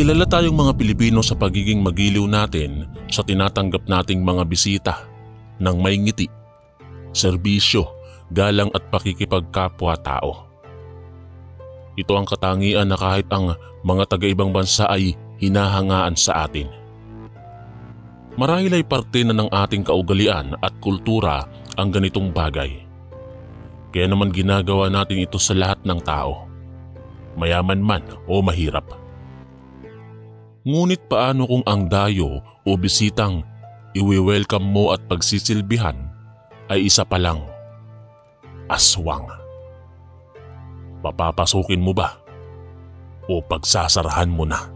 Kilala tayong mga Pilipino sa pagiging magiliw natin sa tinatanggap nating mga bisita ng may ngiti, serbisyo, galang at pakikipagkapwa-tao. Ito ang katangian na kahit ang mga taga-ibang bansa ay hinahangaan sa atin. Marahil ay parte na ng ating kaugalian at kultura ang ganitong bagay. Kaya naman ginagawa natin ito sa lahat ng tao, mayaman man o mahirap. Ngunit paano kung ang dayo o bisitang iwi-welcome mo at pagsisilbihan ay isa palang aswang? Papapasukin mo ba o pagsasarahan mo na?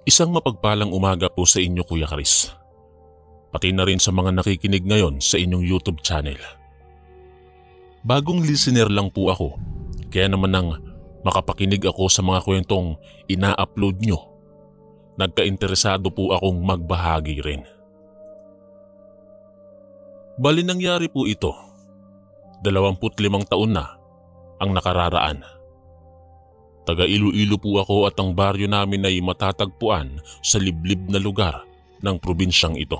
Isang mapagpalang umaga po sa inyo, Kuya Chris. Pati na rin sa mga nakikinig ngayon sa inyong YouTube channel. Bagong listener lang po ako, kaya naman nang makapakinig ako sa mga kwentong ina-upload nyo, nagka-interesado po akong magbahagi rin. Bali nangyari po ito, 25 taon na ang nakararaan. Taga Iloilo po ako at ang baryo namin ay matatagpuan sa liblib na lugar ng probinsyang ito.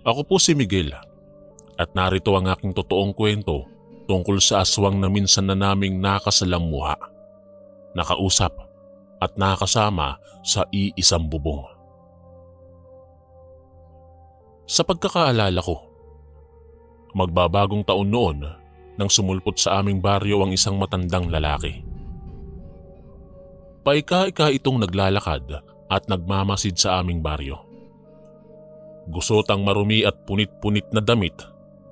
Ako po si Miguel at narito ang aking totoong kwento tungkol sa aswang na minsan na naming nakasalamuha, nakausap at nakasama sa iisang bubong. Sa pagkakaalala ko, magbabagong taon noon nang sumulpot sa aming baryo ang isang matandang lalaki. Paika-ika itong naglalakad at nagmamasid sa aming baryo. Gusot ang marumi at punit-punit na damit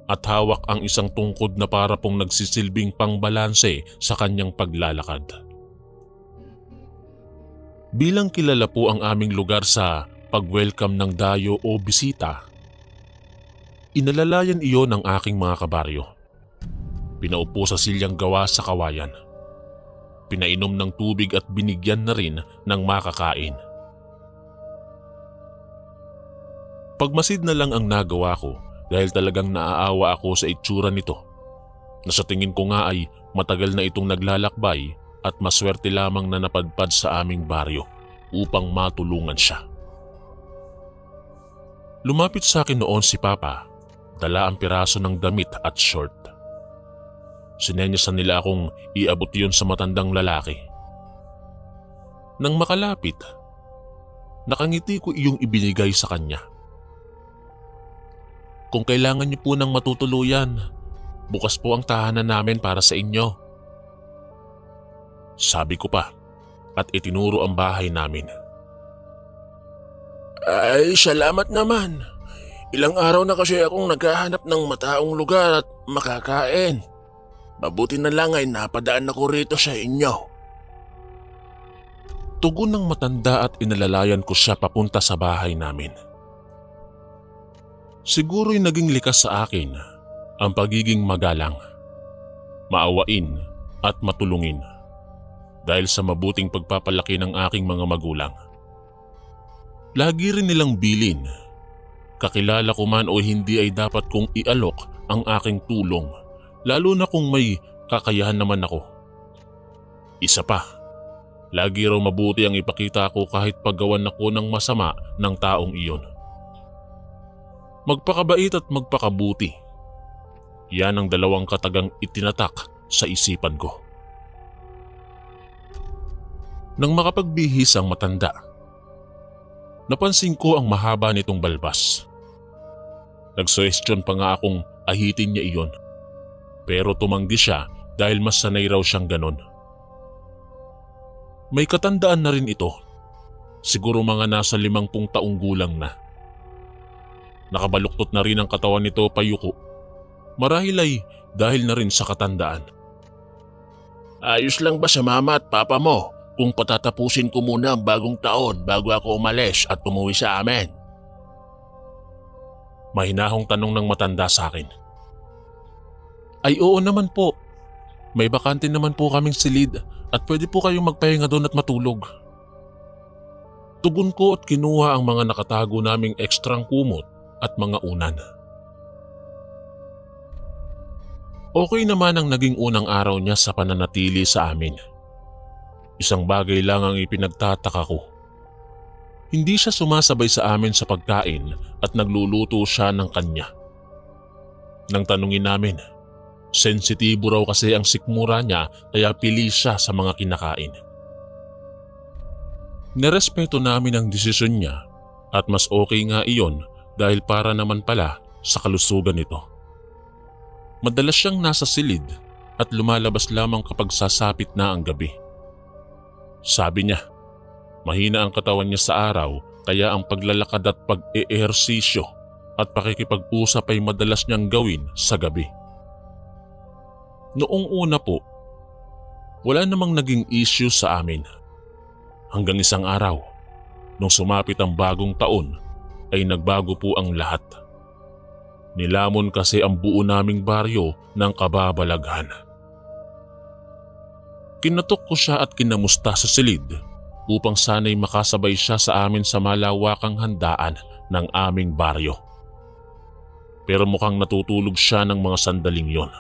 at hawak ang isang tungkod na para pong nagsisilbing pangbalanse sa kanyang paglalakad. Bilang kilala po ang aming lugar sa pag-welcome ng dayo o bisita, inalalayan iyon ng aking mga kabaryo. Pinaupo sa silyang gawa sa kawayan. Pinainom ng tubig at binigyan na rin ng makakain. Pagmasid na lang ang nagawa ko dahil talagang naaawa ako sa itsura nito, na sa tingin ko nga ay matagal na itong naglalakbay at maswerte lamang na napadpad sa aming baryo upang matulungan siya. Lumapit sa akin noon si Papa, dala ang piraso ng damit at short. Sinenyasan nila akong iabot yun sa matandang lalaki. Nang makalapit, nakangiti ko iyong ibinigay sa kanya. Kung kailangan niyo po ng matutuluyan, bukas po ang tahanan namin para sa inyo. Sabi ko pa at itinuro ang bahay namin. Ay, salamat naman. Ilang araw na kasi akong naghahanap ng mataong lugar at makakain. Mabuti na lang ay napadaan ako rito sa inyo. Tugon ng matanda at inalalayan ko siya papunta sa bahay namin. Siguro'y naging likas sa akin ang pagiging magalang, maawain at matulungin dahil sa mabuting pagpapalaki ng aking mga magulang. Lagi rin nilang bilin, kakilala ko man o hindi ay dapat kong ialok ang aking tulong, lalo na kung may kakayahan naman ako. Isa pa, lagi raw mabuti ang ipakita ko kahit paggawan ako ng masama ng taong iyon. Magpakabait at magpakabuti. Yan ang dalawang katagang itinatak sa isipan ko. Nang makapagbihis ang matanda, napansin ko ang mahaba nitong balbas. Nagsuwestiyon pa nga akong ahitin niya iyon, pero tumanggi siya dahil mas sanay raw siyang ganon. May katandaan na rin ito, siguro mga nasa 50 taong gulang na. Nakabaluktot na rin ang katawan nito payuko, marahil ay dahil na rin sa katandaan. Ayos lang ba sa mama at papa mo kung patatapusin ko muna ang bagong taon bago ako umalis at umuwi sa amin? Mahinahong tanong ng matanda sa akin. Ay oo naman po. May bakante naman po kaming silid at pwede po kayong magpahinga doon at matulog. Tugon ko at kinuha ang mga nakatago naming ekstrang kumot at mga unan. Okay naman ang naging unang araw niya sa pananatili sa amin. Isang bagay lang ang ipinagtataka ko. Hindi siya sumasabay sa amin sa pagkain at nagluluto siya ng kanya. Nang tanungin namin, sensitibo raw kasi ang sikmura niya kaya pili siya sa mga kinakain. Nerespeto namin ang desisyon niya at mas okay nga iyon dahil para naman pala sa kalusugan nito. Madalas siyang nasa silid at lumalabas lamang kapag sasapit na ang gabi. Sabi niya, mahina ang katawan niya sa araw kaya ang paglalakad at pag-eehersisyo at pakikipag-usap ay madalas niyang gawin sa gabi. Noong una po, wala namang naging issue sa amin. Hanggang isang araw, nung sumapit ang bagong taon, ay nagbago po ang lahat. Nilamon kasi ang buo naming baryo ng kababalaghan. Kinatok ko siya at kinamusta sa silid upang sana'y makasabay siya sa amin sa malawakang handaan ng aming baryo. Pero mukhang natutulog siya ng mga sandaling yon.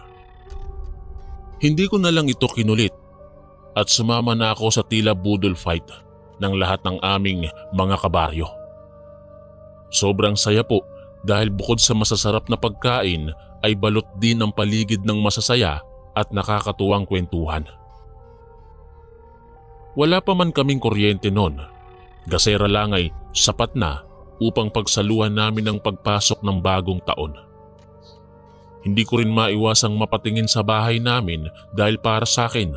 Hindi ko na lang ito kinulit at sumama na ako sa tila budol fight ng lahat ng aming mga kabaryo. Sobrang saya po dahil bukod sa masasarap na pagkain ay balot din ang paligid ng masasaya at nakakatuwang kwentuhan. Wala pa man kaming kuryente noon, gasera lang ay sapat na upang pagsaluhan namin ang pagpasok ng bagong taon. Hindi ko rin maiwasang mapatingin sa bahay namin dahil para sa akin,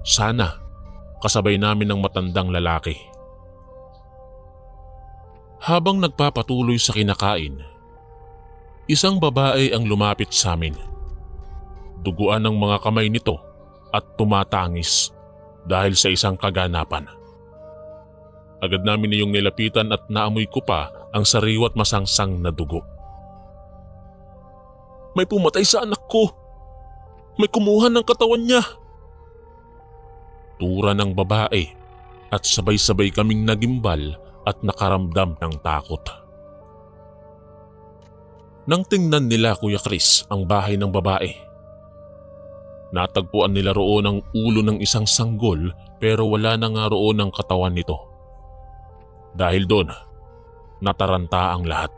sana kasabay namin ng matandang lalaki. Habang nagpapatuloy sa kinakain, isang babae ang lumapit sa amin. Duguan ang mga kamay nito at tumatangis dahil sa isang kaganapan. Agad namin niyong nilapitan at naamoy ko pa ang sariwat masangsang na dugo. May pumatay sa anak ko! May kumuha ng katawan niya! Tura ng babae at sabay-sabay kaming nagimbal at nakaramdam ng takot. Nang tingnan nila Kuya Chris ang bahay ng babae, natagpuan nila roon ang ulo ng isang sanggol pero wala na nga roon ang katawan nito. Dahil doon, nataranta ang lahat.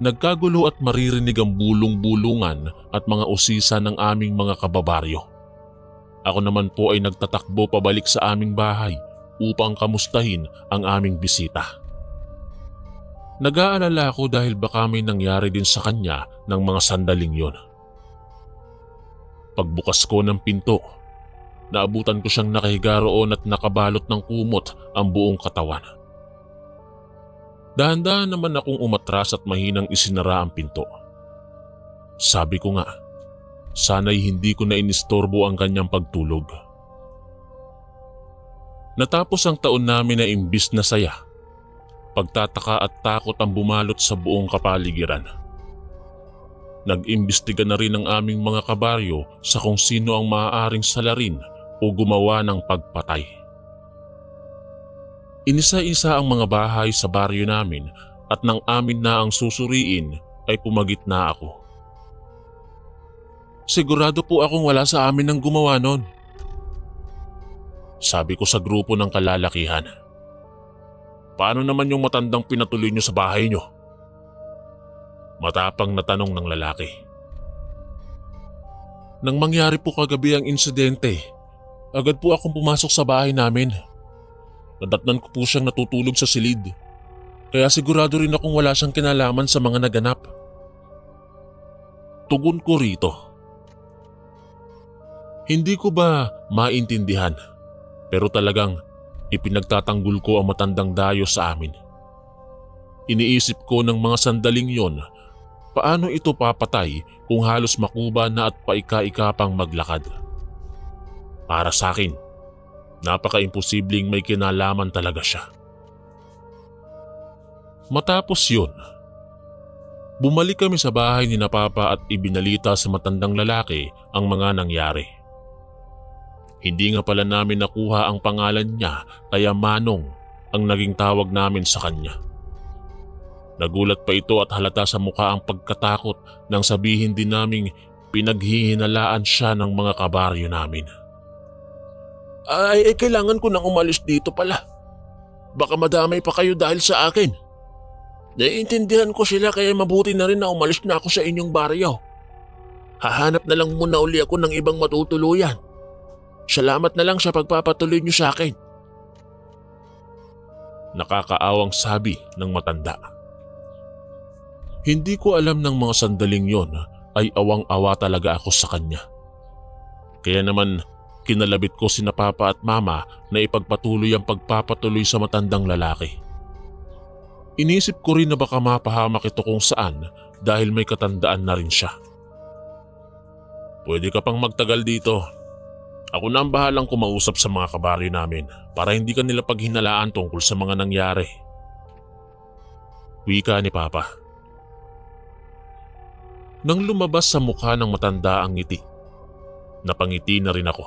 Nagkagulo at maririnig ang bulong-bulungan at mga usisa ng aming mga kababaryo. Ako naman po ay nagtatakbo pabalik sa aming bahay upang kamustahin ang aming bisita. Nag-aalala ako dahil baka may nangyari din sa kanya ng mga sandaling yon. Pagbukas ko ng pinto, naabutan ko siyang nakahiga roon at nakabalot ng kumot ang buong katawan. Dahan-dahan naman akong umatras at mahinang isinara ang pinto. Sabi ko nga, sana'y hindi ko na inistorbo ang kanyang pagtulog. Natapos ang taon namin na imbis na saya, pagtataka at takot ang bumalot sa buong kapaligiran. Nag-imbestiga na rin ang aming mga kabaryo sa kung sino ang maaaring salarin o gumawa ng pagpatay. Inisa-isa ang mga bahay sa baryo namin at nang amin na ang susuriin ay pumagitna ako. Sigurado po akong wala sa amin ang gumawa nun. Sabi ko sa grupo ng kalalakihan. Paano naman yung matandang pinatuloy nyo sa bahay nyo? Matapang na tanong ng lalaki. Nang mangyari po kagabi ang insidente, agad po akong pumasok sa bahay namin. Nadatnan ko po siyang natutulog sa silid. Kaya sigurado rin akong wala siyang kinalaman sa mga naganap. Tugon ko rito. Hindi ko ba maintindihan, pero talagang ipinagtatanggol ko ang matandang dayo sa amin. Iniisip ko ng mga sandaling yon, paano ito papatay kung halos makuba na at paika-ika pang maglakad? Para sa akin, napaka-imposibleng may kinalaman talaga siya. Matapos yun, Bumalik kami sa bahay ni na Papa at ibinalita sa matandang lalaki ang mga nangyari. Hindi nga pala namin nakuha ang pangalan niya kaya Manong ang naging tawag namin sa kanya. Nagulat pa ito at halata sa mukha ang pagkatakot nang sabihin din naming pinaghihinalaan siya ng mga kabaryo namin. Ay, kailangan ko nang umalis dito pala. Baka madamay pa kayo dahil sa akin. Naiintindihan ko sila kaya mabuti na rin na umalis na ako sa inyong baryo. Hahanap na lang muna uli ako ng ibang matutuluyan. Salamat na lang sa pagpapatuloy niyo sa akin. Nakakaawang sabi ng matanda. Hindi ko alam ng mga sandaling yon ay awang-awa talaga ako sa kanya. Kaya naman kinalabit ko sina Papa at Mama na ipagpatuloy ang pagpapatuloy sa matandang lalaki. Inisip ko rin na baka mapahamak ito kung saan dahil may katandaan na rin siya. Pwede ka pang magtagal dito. Ako na ang bahalang kumausap sa mga kabaryo namin para hindi ka nila paghinalaan tungkol sa mga nangyari. Wika ni Papa. Nang lumabas sa mukha ng matanda ang ngiti, napangiti na rin ako.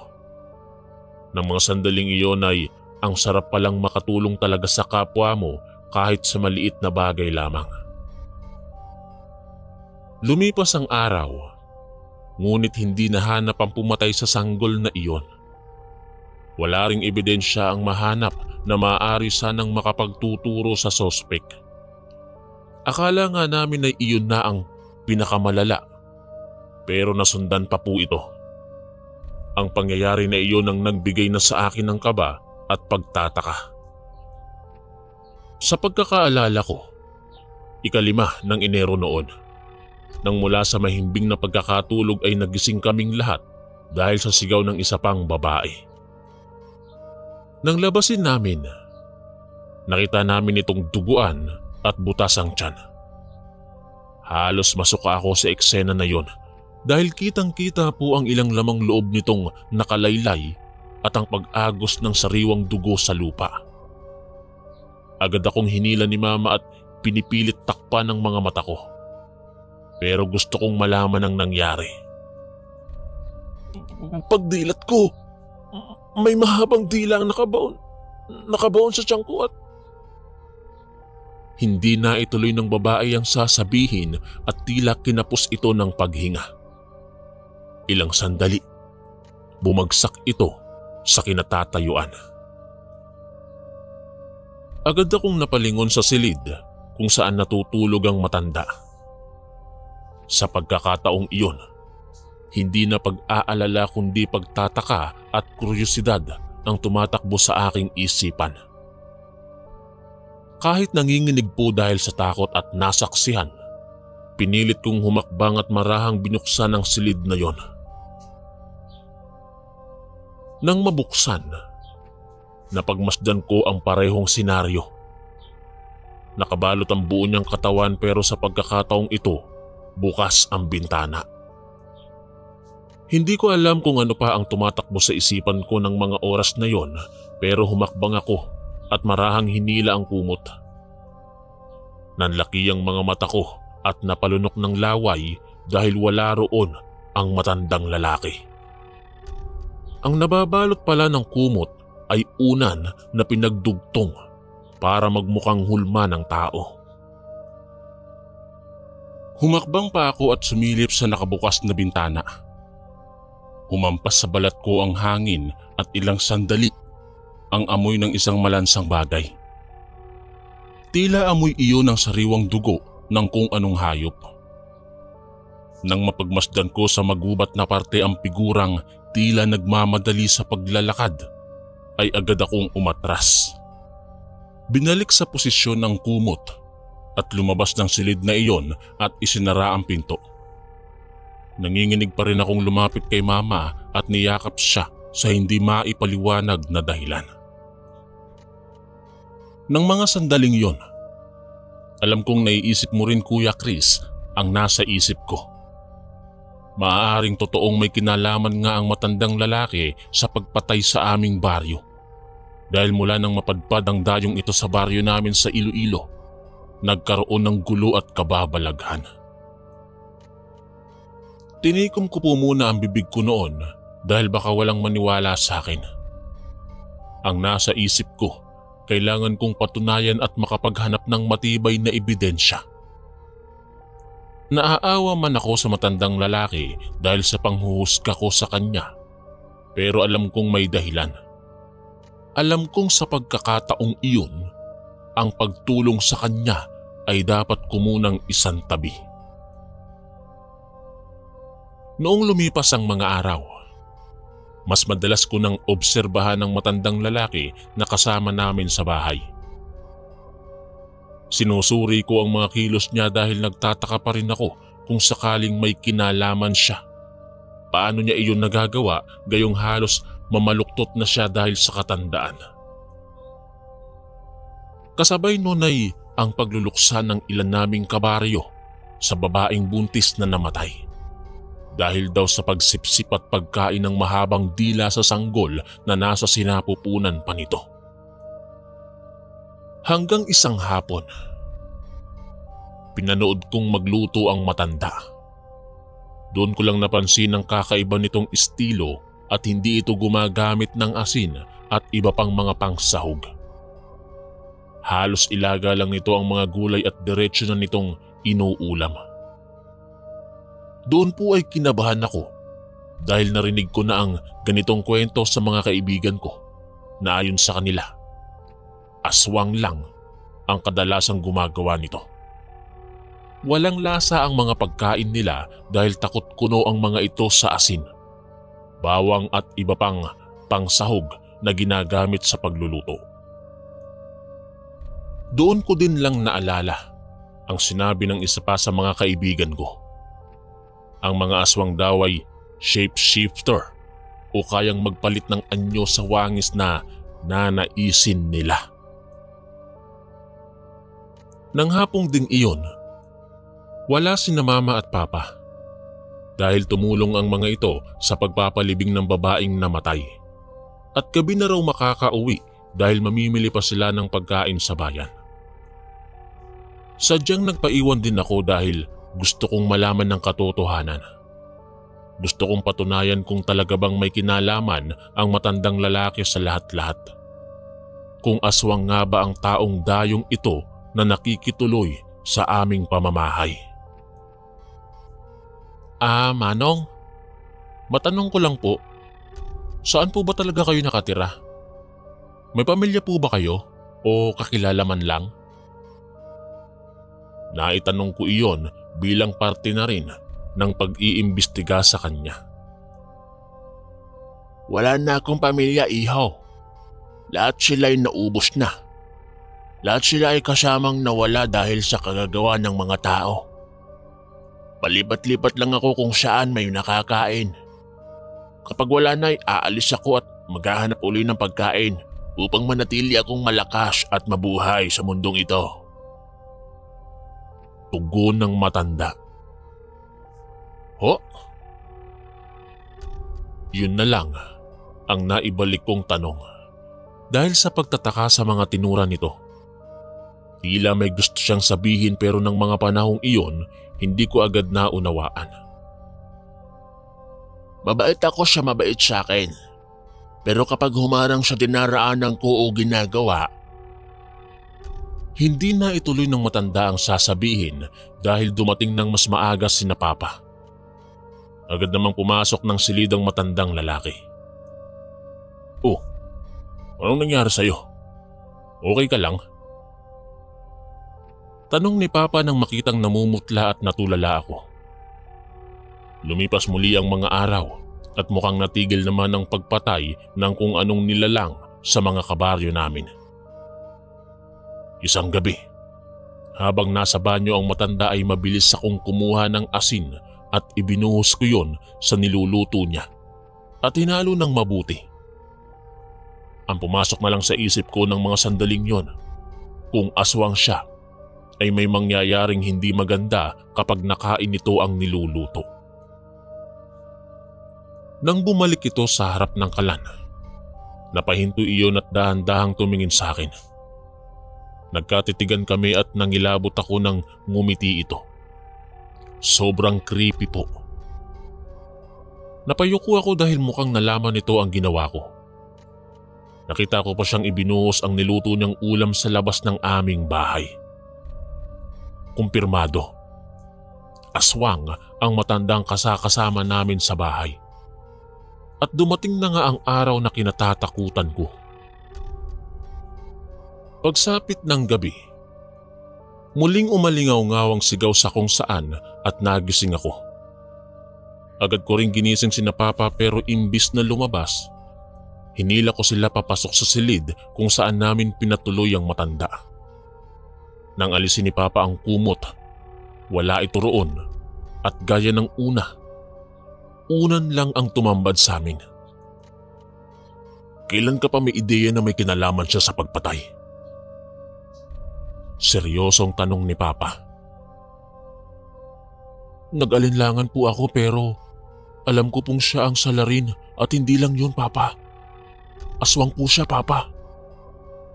Nang mga sandaling iyon ay ang sarap palang makatulong talaga sa kapwa mo kahit sa maliit na bagay lamang. Lumipas ang araw, ngunit hindi nahanap ang pumatay sa sanggol na iyon. Wala ring ebidensya ang mahanap na maaari sanang makapagtuturo sa sospek. Akala nga namin ay iyon na ang pinakamalala, pero nasundan pa po ito. Ang pangyayari na iyon ang nagbigay na sa akin ng kaba at pagtataka. Sa pagkakaalala ko, 5 ng Enero noon, nang mula sa mahimbing na pagkakatulog ay nagising kaming lahat dahil sa sigaw ng isa pang babae. Nang labasin namin, nakita namin itong duguan at butas ang tiyan. Halos masuka ako sa eksena na yon dahil kitang-kita po ang ilang lamang loob nitong nakalaylay at ang pag-agos ng sariwang dugo sa lupa. Agad akong hinila ni Mama at pinipilit takpan ng mga mata ko. Pero gusto kong malaman ang nangyari. Pagdilat ko, may mahabang dila ang nakabaon sa tiyan ko at hindi na ituloy ng babae ang sasabihin at tila kinapos ito ng paghinga. Ilang sandali, bumagsak ito sa kinatatayuan. Agad akong napalingon sa silid kung saan natutulog ang matanda. Sa pagkakataong iyon, hindi na pag-aalala kundi pagtataka at kuryosidad ang tumatakbo sa aking isipan. Kahit nanginginig po dahil sa takot at nasaksihan, pinilit kong humakbang at marahang binuksan ang silid na yon. Nang mabuksan, napagmasdan ko ang parehong senaryo. Nakabalot ang buo niyang katawan pero sa pagkakataong ito, bukas ang bintana. Hindi ko alam kung ano pa ang tumatakbo sa isipan ko ng mga oras na yon pero humakbang ako at marahang hinila ang kumot. Nanlaki ang mga mata ko at napalunok ng laway dahil wala roon ang matandang lalaki. Ang nababalot pala ng kumot ay unan na pinagdugtong para magmukhang hulma ng tao. Humakbang pa ako at sumilip sa nakabukas na bintana. Humampas sa balat ko ang hangin at ilang sandali ang amoy ng isang malansang bagay. Tila amoy iyon ng sariwang dugo ng kung anong hayop. Nang mapagmasdan ko sa magubat na parte ang figurang tila nagmamadali sa paglalakad, ay agad akong umatras. Binalik sa posisyon ng kumot at lumabas ng silid na iyon at isinara ang pinto. Nanginginig pa rin akong lumapit kay Mama at niyakap siya sa hindi maipaliwanag na dahilan. Nang mga sandaling yon, alam kong naiisip mo rin Kuya Chris ang nasa isip ko. Maaaring totoong may kinalaman nga ang matandang lalaki sa pagpatay sa aming baryo. Dahil mula nang mapadpad ang dayong ito sa baryo namin sa Iloilo, nagkaroon ng gulo at kababalaghan. Tinikom ko po muna ang bibig ko noon dahil baka walang maniwala sa akin. Ang nasa isip ko, kailangan kong patunayan at makapaghanap ng matibay na ebidensya. Naaawa man ako sa matandang lalaki dahil sa panghuhusga ko sa kanya, pero alam kong may dahilan. Alam kong sa pagkakataong iyon, ang pagtulong sa kanya ay dapat ko munang isantabi. Noong lumipas ang mga araw, mas madalas ko nang obserbahan ang matandang lalaki na kasama namin sa bahay. Sinusuri ko ang mga kilos niya dahil nagtataka pa rin ako kung sakaling may kinalaman siya. Paano niya iyon nagagawa gayong halos mamaluktot na siya dahil sa katandaan? Kasabay nun ay ang pagluluksa ng ilan naming kabaryo sa babaeng buntis na namatay. Dahil daw sa pagsipsip at pagkain ng mahabang dila sa sanggol na nasa sinapupunan pa nito. Hanggang isang hapon, pinanood kong magluto ang matanda. Doon ko lang napansin ang kakaiba nitong estilo at hindi ito gumagamit ng asin at iba pang mga pangsahog. Halos ilaga lang nito ang mga gulay at diretsyo na nitong inuulam. Doon po ay kinabahan ako dahil narinig ko na ang ganitong kwento sa mga kaibigan ko na ayon sa kanila, aswang lang ang kadalasang gumagawa nito. Walang lasa ang mga pagkain nila dahil takot kuno ang mga ito sa asin, bawang at iba pang pangsahog na ginagamit sa pagluluto. Doon ko din lang naalala ang sinabi ng isa pa sa mga kaibigan ko. Ang mga aswang daw ay shapeshifter o kayang magpalit ng anyo sa wangis na nanaisin nila. Nang hapong ding iyon, wala sina mama at papa dahil tumulong ang mga ito sa pagpapalibing ng babaeng namatay at gabi na raw makakauwi dahil mamimili pa sila ng pagkain sa bayan. Sadyang nagpaiwan din ako dahil gusto kong malaman ng katotohanan. Gusto kong patunayan kung talaga bang may kinalaman ang matandang lalaki sa lahat-lahat. Kung aswang nga ba ang taong dayong ito na nakikituloy sa aming pamamahay. Manong, matanong ko lang po, saan po ba talaga kayo nakatira? May pamilya po ba kayo o kakilala man lang? Naitanong ko iyon bilang parte na rin ng pag-iimbestiga sa kanya. Wala na akong pamilya, ihaw. Lahat sila ay naubos na. Lahat sila ay kasamang nawala dahil sa kagagawa ng mga tao. Palipat-lipat lang ako kung saan may nakakain. Kapag wala na ay aalis ako at maghahanap uli ng pagkain upang manatili akong malakas at mabuhay sa mundong ito. Tugon ng matanda. Ho? Yun na lang ang naibalik kong tanong dahil sa pagtataka sa mga tinura nito. Tila may gusto siyang sabihin pero ng mga panahong iyon hindi ko agad naunawaan. Mabait ako siya, mabait sa akin. Pero kapag humarang sa dinaraanan ko o ginagawa, hindi na ituloy ng matanda ang sasabihin dahil dumating ng mas maaga sina Papa. Agad namang pumasok ng silidang matandang lalaki. Oh, anong nangyari sa'yo? Okay ka lang? Tanong ni Papa nang makitang namumutla at natulala ako. Lumipas muli ang mga araw at mukhang natigil naman ang pagpatay ng kung anong nilalang sa mga kabaryo namin. Isang gabi, habang nasa banyo ang matanda ay mabilis akong kumuha ng asin at ibinuhos ko yon sa niluluto niya at hinalo ng mabuti. Ang pumasok na lang sa isip ko ng mga sandaling yon, kung aswang siya ay may mangyayaring hindi maganda kapag nakain ito ang niluluto. Nang bumalik ito sa harap ng kalan, napahinto iyon at dahan-dahang tumingin sa akin. Nagkatitigan kami at nangilabot ako ng ngumiti ito. Sobrang creepy po. Napayuko ako dahil mukhang nalaman nito ang ginawa ko. Nakita ko pa siyang ibinuhos ang niluto niyang ulam sa labas ng aming bahay. Kumpirmado. Aswang ang matandang kasama namin sa bahay. At dumating na nga ang araw na kinatatakutan ko. Pagsapit ng gabi, muling umalingaw-ngaw ang sigaw sa kung saan at nagising ako. Agad ko ring ginising sina Papa pero imbis na lumabas, hinila ko sila papasok sa silid kung saan namin pinatuloy ang matanda. Nang alisin ni Papa ang kumot, wala ito roon at gaya ng unan lang ang tumambad sa amin. Kailan ka pa may ideya na may kinalaman siya sa pagpatay? Seryosong tanong ni Papa. Nag-alinlangan po ako pero alam ko pong siya ang salarin at hindi lang yun, Papa. Aswang po siya, Papa.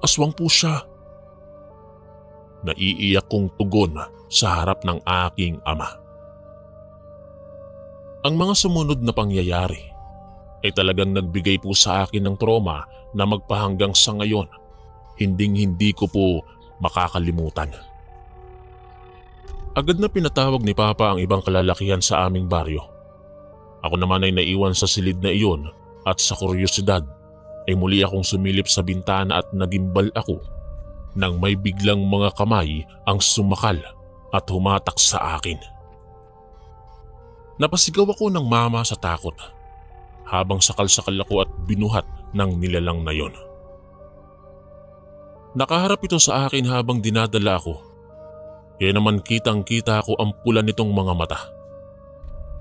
Aswang po siya. Naiiyak kong tugon sa harap ng aking ama. Ang mga sumunod na pangyayari ay talagang nagbigay po sa akin ng trauma na magpahanggang sa ngayon, hinding-hindi ko po makakalimutan. Agad na pinatawag ni Papa ang ibang kalalakihan sa aming baryo. Ako naman ay naiwan sa silid na iyon at sa kuryosidad ay muli akong sumilip sa bintana at nagimbal ako nang may biglang mga kamay ang sumakal at humatak sa akin. Napasigaw ako ng mama sa takot habang sakal-sakal ako at binuhat ng nilalang na yon. Nakaharap ito sa akin habang dinadala ako. Kaya naman kitang-kita ko ang pula nitong mga mata.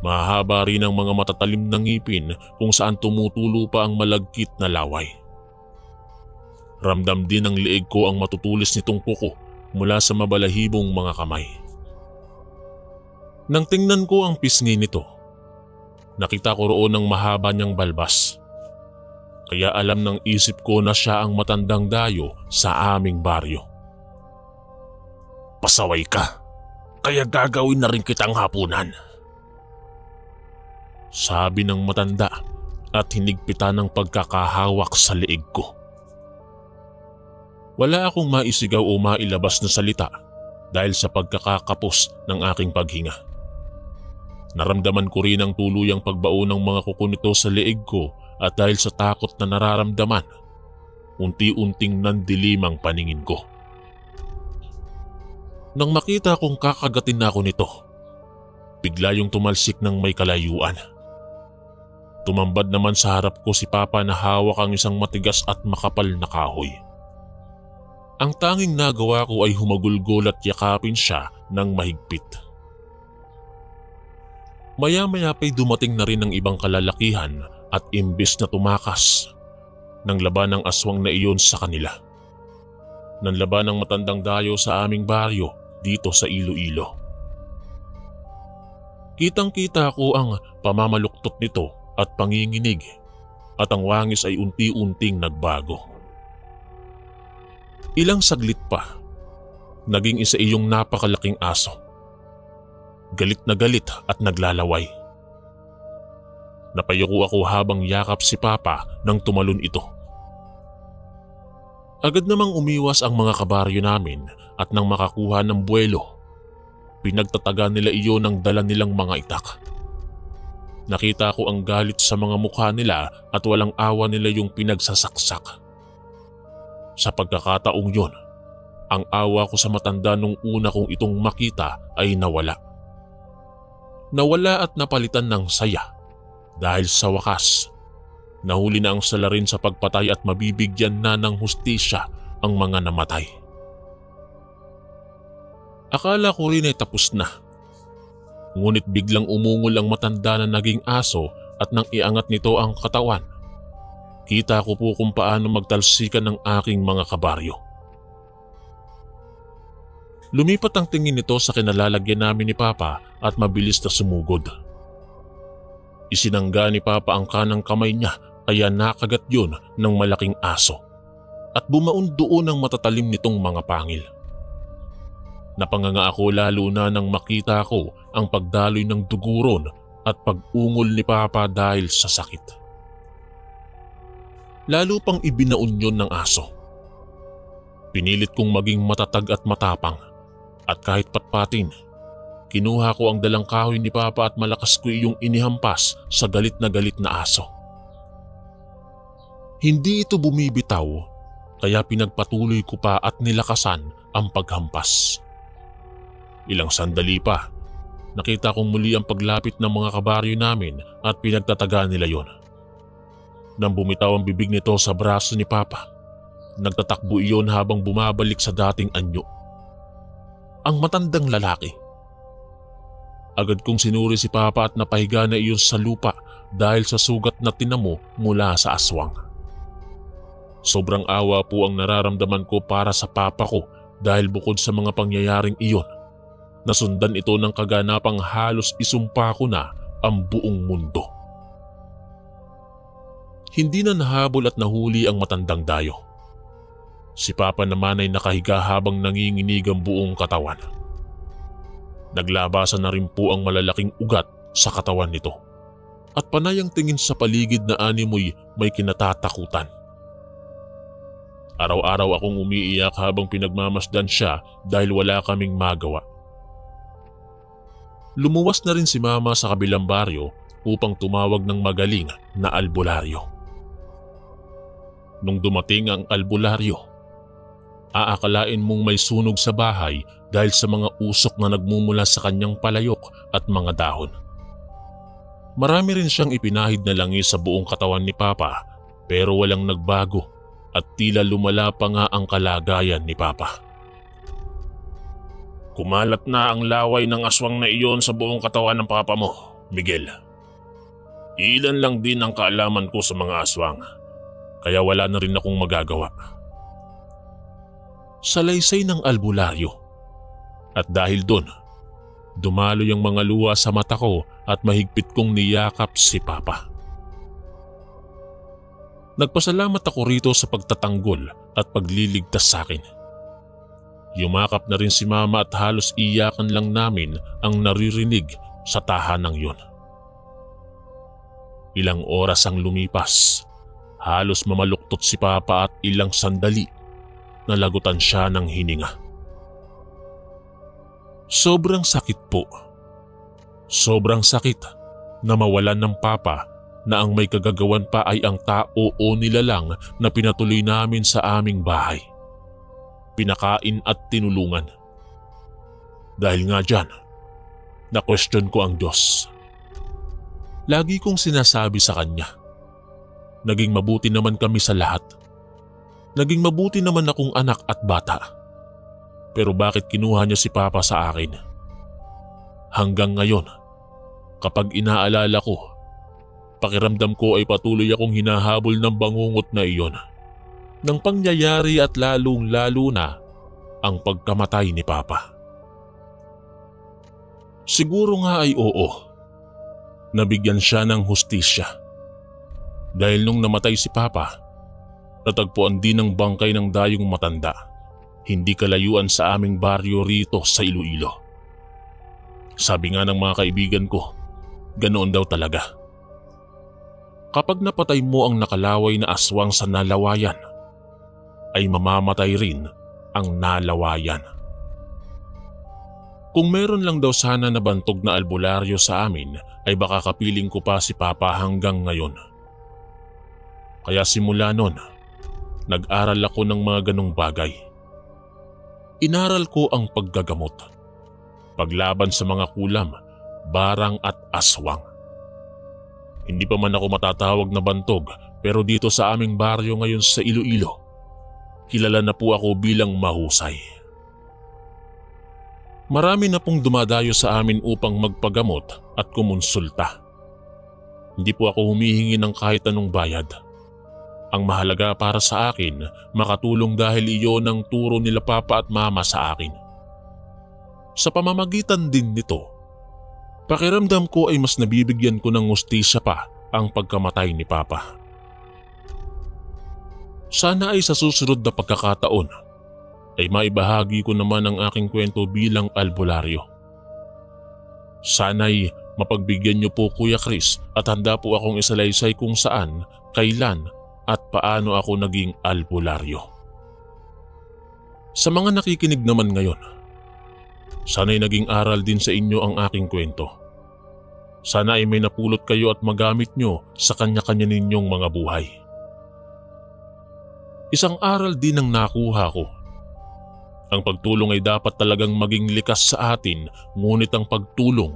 Mahaba rin ang mga matatalim na ngipin kung saan tumutulo pa ang malagkit na laway. Ramdam din ng leeg ko ang matutulis nitong kuko mula sa mabalahibong mga kamay. Nang tingnan ko ang pisngi nito, nakita ko roon ang mahaba niyang balbas. Kaya alam ng isip ko na siya ang matandang dayo sa aming baryo. Pasaway ka, kaya gagawin na rin kitang hapunan. Sabi ng matanda at hinigpitan ng pagkakahawak sa leeg ko. Wala akong maisigaw o mailabas na salita dahil sa pagkakakapos ng aking paghinga. Naramdaman ko rin ang tuluyang pagbao ng mga kuko nito sa leeg ko. At dahil sa takot na nararamdaman, unti-unting nandilim ang paningin ko. Nang makita kong kakagatin na ako nito, bigla yung tumalsik ng may kalayuan. Tumambad naman sa harap ko si Papa na hawak ang isang matigas at makapal na kahoy. Ang tanging nagawa ko ay humagulgol at yakapin siya ng mahigpit. Maya-maya pa'y dumating na rin ang ibang kalalakihan at imbis na tumakas, nang laban ng aswang na iyon sa kanila. Nang laban ng matandang dayo sa aming baryo dito sa Iloilo. Kitang-kita ko ang pamamaluktot nito at panginginig at ang wangis ay unti-unting nagbago. Ilang saglit pa, naging isa iyong napakalaking aso. Galit na galit at naglalaway. Napayuko ako habang yakap si Papa nang tumalon ito. Agad namang umiwas ang mga kabaryo namin at nang makakuha ng buwelo, pinagtataga nila iyon ng dala nilang mga itak. Nakita ko ang galit sa mga mukha nila at walang awa nila yung pinagsasaksak. Sa pagkakataong yon, ang awa ko sa matanda nung una kong itong makita ay nawala. Nawala at napalitan ng saya. Dahil sa wakas, nahuli na ang salarin sa pagpatay at mabibigyan na ng hustisya ang mga namatay. Akala ko rin ay tapos na. Ngunit biglang umungol ang matanda na naging aso at nang iangat nito ang katawan, kita ko po kung paano magtalsikan ng aking mga kabaryo. Lumipat ang tingin nito sa kinalalagyan namin ni Papa at mabilis na sumugod. Isinangga ni Papa ang kanang kamay niya kaya nakagat yun ng malaking aso. at bumaon doon ang matatalim nitong mga pangil. Napanganga ako lalo na nang makita ko ang pagdaloy ng duguron at pag-ungol ni Papa dahil sa sakit. Lalo pang ibinaon yun ng aso. Pinilit kong maging matatag at matapang at kahit patpatin, kinuha ko ang dalang kahoy ni Papa at malakas ko iyong inihampas sa galit na aso. Hindi ito bumibitaw kaya pinagpatuloy ko pa at nilakasan ang paghampas. Ilang sandali pa, nakita kong muli ang paglapit ng mga kabaryo namin at pinagtatagaan nila yon. Nang bumitaw ang bibig nito sa braso ni Papa, nagtatakbo iyon habang bumabalik sa dating anyo. Ang matandang lalaki. Agad kong sinuri si Papa at napahiga na iyon sa lupa dahil sa sugat na tinamo mula sa aswang. Sobrang awa po ang nararamdaman ko para sa papa ko dahil bukod sa mga pangyayaring iyon, nasundan ito ng kaganapang halos isumpa ko na ang buong mundo. Hindi na nahabol at nahuli ang matandang dayo. Si Papa naman ay nakahiga habang nanginginig ang buong katawan. Naglabasan na rin po ang malalaking ugat sa katawan nito at panay ang tingin sa paligid na animoy may kinatatakutan. Araw-araw akong umiiyak habang pinagmamasdan siya dahil wala kaming magawa. Lumuwas na rin si Mama sa kabilang baryo upang tumawag ng magaling na albularyo. Nung dumating ang albularyo, aakalain mong may sunog sa bahay dahil sa mga usok na nagmumula sa kanyang palayok at mga dahon. Marami rin siyang ipinahid na langis sa buong katawan ni Papa pero walang nagbago at tila lumala pa nga ang kalagayan ni Papa. Kumalat na ang laway ng aswang na iyon sa buong katawan ng Papa mo, Miguel. Ilan lang din ang kaalaman ko sa mga aswang, kaya wala na rin akong magagawa. Salaysay ng albularyo. At dahil doon, dumalo yung mga luha sa mata ko at mahigpit kong niyakap si Papa. Nagpasalamat ako rito sa pagtatanggol at pagliligtas sa akin. Yumakap na rin si Mama at halos iyakan lang namin ang naririnig sa tahanang yun. Ilang oras ang lumipas, halos mamaluktot si Papa at ilang sandali nalagutan siya ng hininga. Sobrang sakit po. Sobrang sakit na mawalan ng Papa na ang may kagagawan pa ay ang tao o nilalang na pinatuloy namin sa aming bahay. Pinakain at tinulungan. Dahil nga dyan, na-question ko ang Diyos. Lagi kong sinasabi sa Kanya, naging mabuti naman kami sa lahat. Naging mabuti naman akong anak at bata. Pero bakit kinuha niya si Papa sa akin? Hanggang ngayon, kapag inaalala ko, pakiramdam ko ay patuloy akong hinahabol ng bangungot na iyon. Ng pangyayari at lalong-lalo na ang pagkamatay ni Papa. Siguro nga ay oo. Nabigyan siya ng hustisya. Dahil nung namatay si Papa, natagpuan din ang bangkay ng dayong matanda, hindi kalayuan sa aming baryo rito sa Iloilo. Sabi nga ng mga kaibigan ko, ganoon daw talaga. Kapag napatay mo ang nakalaway na aswang sa nalawayan, ay mamamatay rin ang nalawayan. Kung meron lang daw sana na bantog na albularyo sa amin, ay baka kapiling ko pa si Papa hanggang ngayon. Kaya simula nun, nag-aral ako ng mga ganong bagay. Inaral ko ang paggagamot, paglaban sa mga kulam, barang at aswang. Hindi pa man ako matatawag na bantog pero dito sa aming baryo ngayon sa Iloilo, kilala na po ako bilang mahusay. Marami na pong dumadayo sa amin upang magpagamot at kumonsulta. Hindi po ako humihingi ng kahit anong bayad. Ang mahalaga para sa akin, makatulong dahil iyon ang turo nila Papa at Mama sa akin. Sa pamamagitan din nito, pakiramdam ko ay mas nabibigyan ko ng hustisya pa ang pagkamatay ni Papa. Sana ay sa susunod na pagkakataon ay maibahagi ko naman ang aking kwento bilang albularyo. Sana'y mapagbigyan niyo po Kuya Chris at handa po akong isalaysay kung saan, kailan at paano ako naging albularyo. Sa mga nakikinig naman ngayon, sana'y naging aral din sa inyo ang aking kwento. Sana ay may napulot kayo at magamit nyo sa kanya-kanya ninyong mga buhay. Isang aral din ang nakuha ko. Ang pagtulong ay dapat talagang maging likas sa atin, ngunit ang pagtulong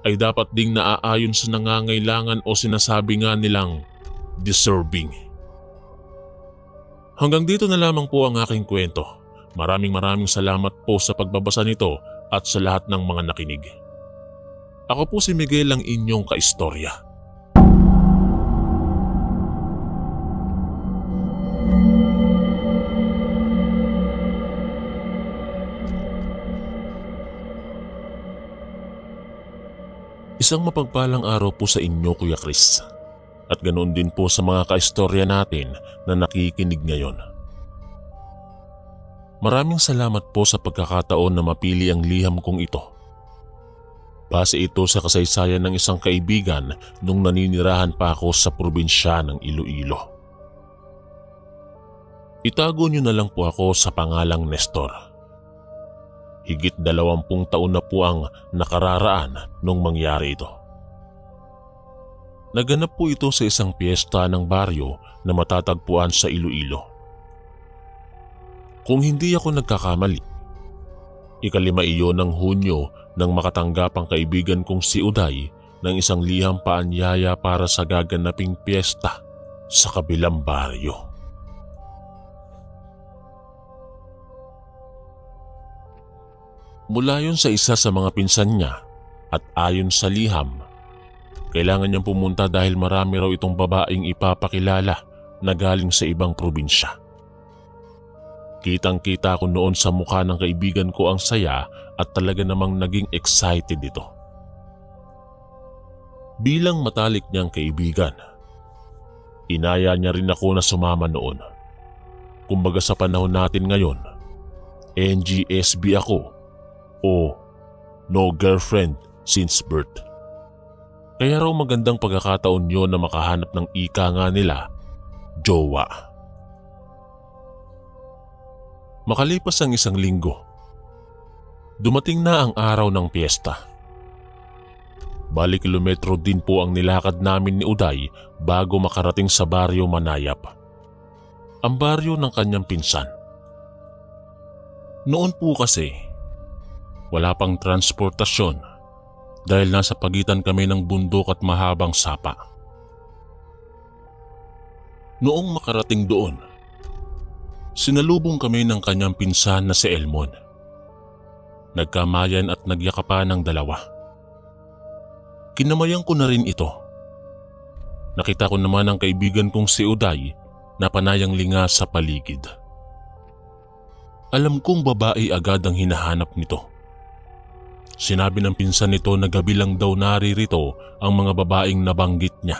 ay dapat ding naaayon sa nangangailangan o sinasabi nga nilang deserving. Hanggang dito na lamang po ang aking kwento. Maraming salamat po sa pagbabasa nito at sa lahat ng mga nakinig. Ako po si Miguel, ang inyong kaistorya. Isang mapagpalang araw po sa inyo, Kuya Chris. At ganoon din po sa mga kaistorya natin na nakikinig ngayon. Maraming salamat po sa pagkakataon na mapili ang liham kong ito. Base ito sa kasaysayan ng isang kaibigan nung naninirahan pa ako sa probinsya ng Iloilo. Itago niyo na lang po ako sa pangalang Nestor. Higit 20 taon na po ang nakararaan nung mangyari ito. Naganap po ito sa isang piyesta ng baryo na matatagpuan sa Iloilo. Kung hindi ako nagkakamali, 5 iyon ng Hunyo nang makatanggap ang kaibigan kong si Uday ng isang liham paanyaya para sa gaganaping piyesta sa kabilang baryo. Mula yun sa isa sa mga pinsan niya at ayon sa liham, kailangan niyang pumunta dahil marami raw itong babaeng ipapakilala na galing sa ibang probinsya. Kitang-kita ko noon sa mukha ng kaibigan ko ang saya at talaga namang naging excited ito. Bilang matalik niyang kaibigan, inaya niya rin ako na sumama noon. Kumbaga sa panahon natin ngayon, NGSB ako o no girlfriend since birth. Kaya raw magandang pagkakataon yun na makahanap ng ika nga nila, jowa. Makalipas ang 1 linggo, dumating na ang araw ng piyesta. Bali kilometro din po ang nilakad namin ni Uday bago makarating sa baryo Manayap, ang baryo ng kanyang pinsan. Noon po kasi, wala pang transportasyon dahil nasa pagitan kami ng bundok at mahabang sapa. Noong makarating doon, sinalubong kami ng kanyang pinsan na si Elmon. Nagkamayan at nagyakapan ng dalawa. Kinamayan ko na rin ito. Nakita ko naman ang kaibigan kong si Uday na panayang linga sa paligid. Alam kong babae agad ang hinahanap nito. Sinabi ng pinsan nito na gabi lang daw naririto ang mga babaeng nabanggit niya.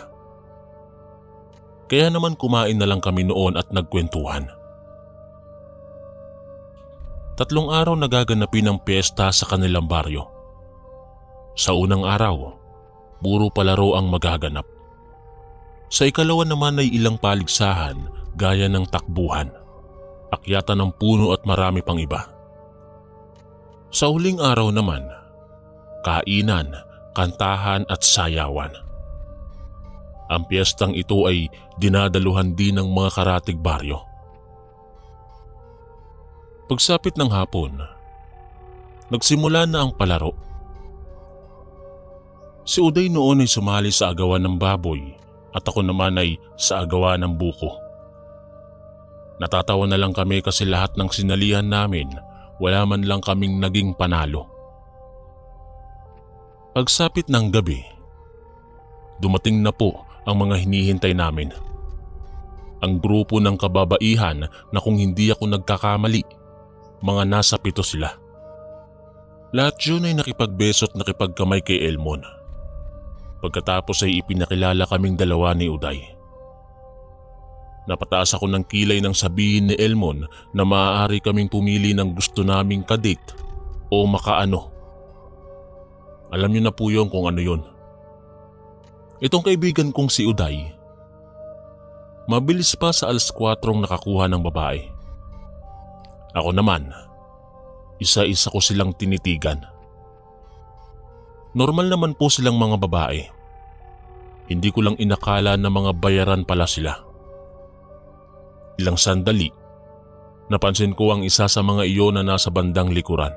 Kaya naman kumain na lang kami noon at nagkwentuhan. 3 araw nagaganapin ang piyesta sa kanilang baryo. Sa unang araw, puro palaro ang magaganap. Sa ikalawa naman ay ilang paligsahan gaya ng takbuhan, akyatan ng puno at marami pang iba. Sa huling araw naman, kainan, kantahan at sayawan. Ang piyestang ito ay dinadaluhan din ng mga karatig baryo. Pagsapit ng hapon, nagsimula na ang palaro. Si Uday noon ay sumali sa agawan ng baboy at ako naman ay sa agawan ng buko. Natatawa na lang kami kasi lahat ng sinalihan namin, wala man lang kaming naging panalo. Pagsapit ng gabi, dumating na po ang mga hinihintay namin. Ang grupo ng kababaihan na kung hindi ako nagkakamali, mga nasa 7 sila. Lahat yun ay nakipagbeso at nakipagkamay kay Elmon. Pagkatapos ay ipinakilala kaming dalawa ni Uday. Napataas ako ng kilay nang sabihin ni Elmon na maaari kaming pumili ng gusto naming kadate o makaano. Alam niyo na po yun kung ano yun. Itong kaibigan kong si Uday, mabilis pa sa alas 4 nakakuha ng babae. Ako naman, isa-isa ko silang tinitigan. Normal naman po silang mga babae. Hindi ko lang inakala na mga bayaran pala sila. Ilang sandali, napansin ko ang isa sa mga iyon na nasa bandang likuran.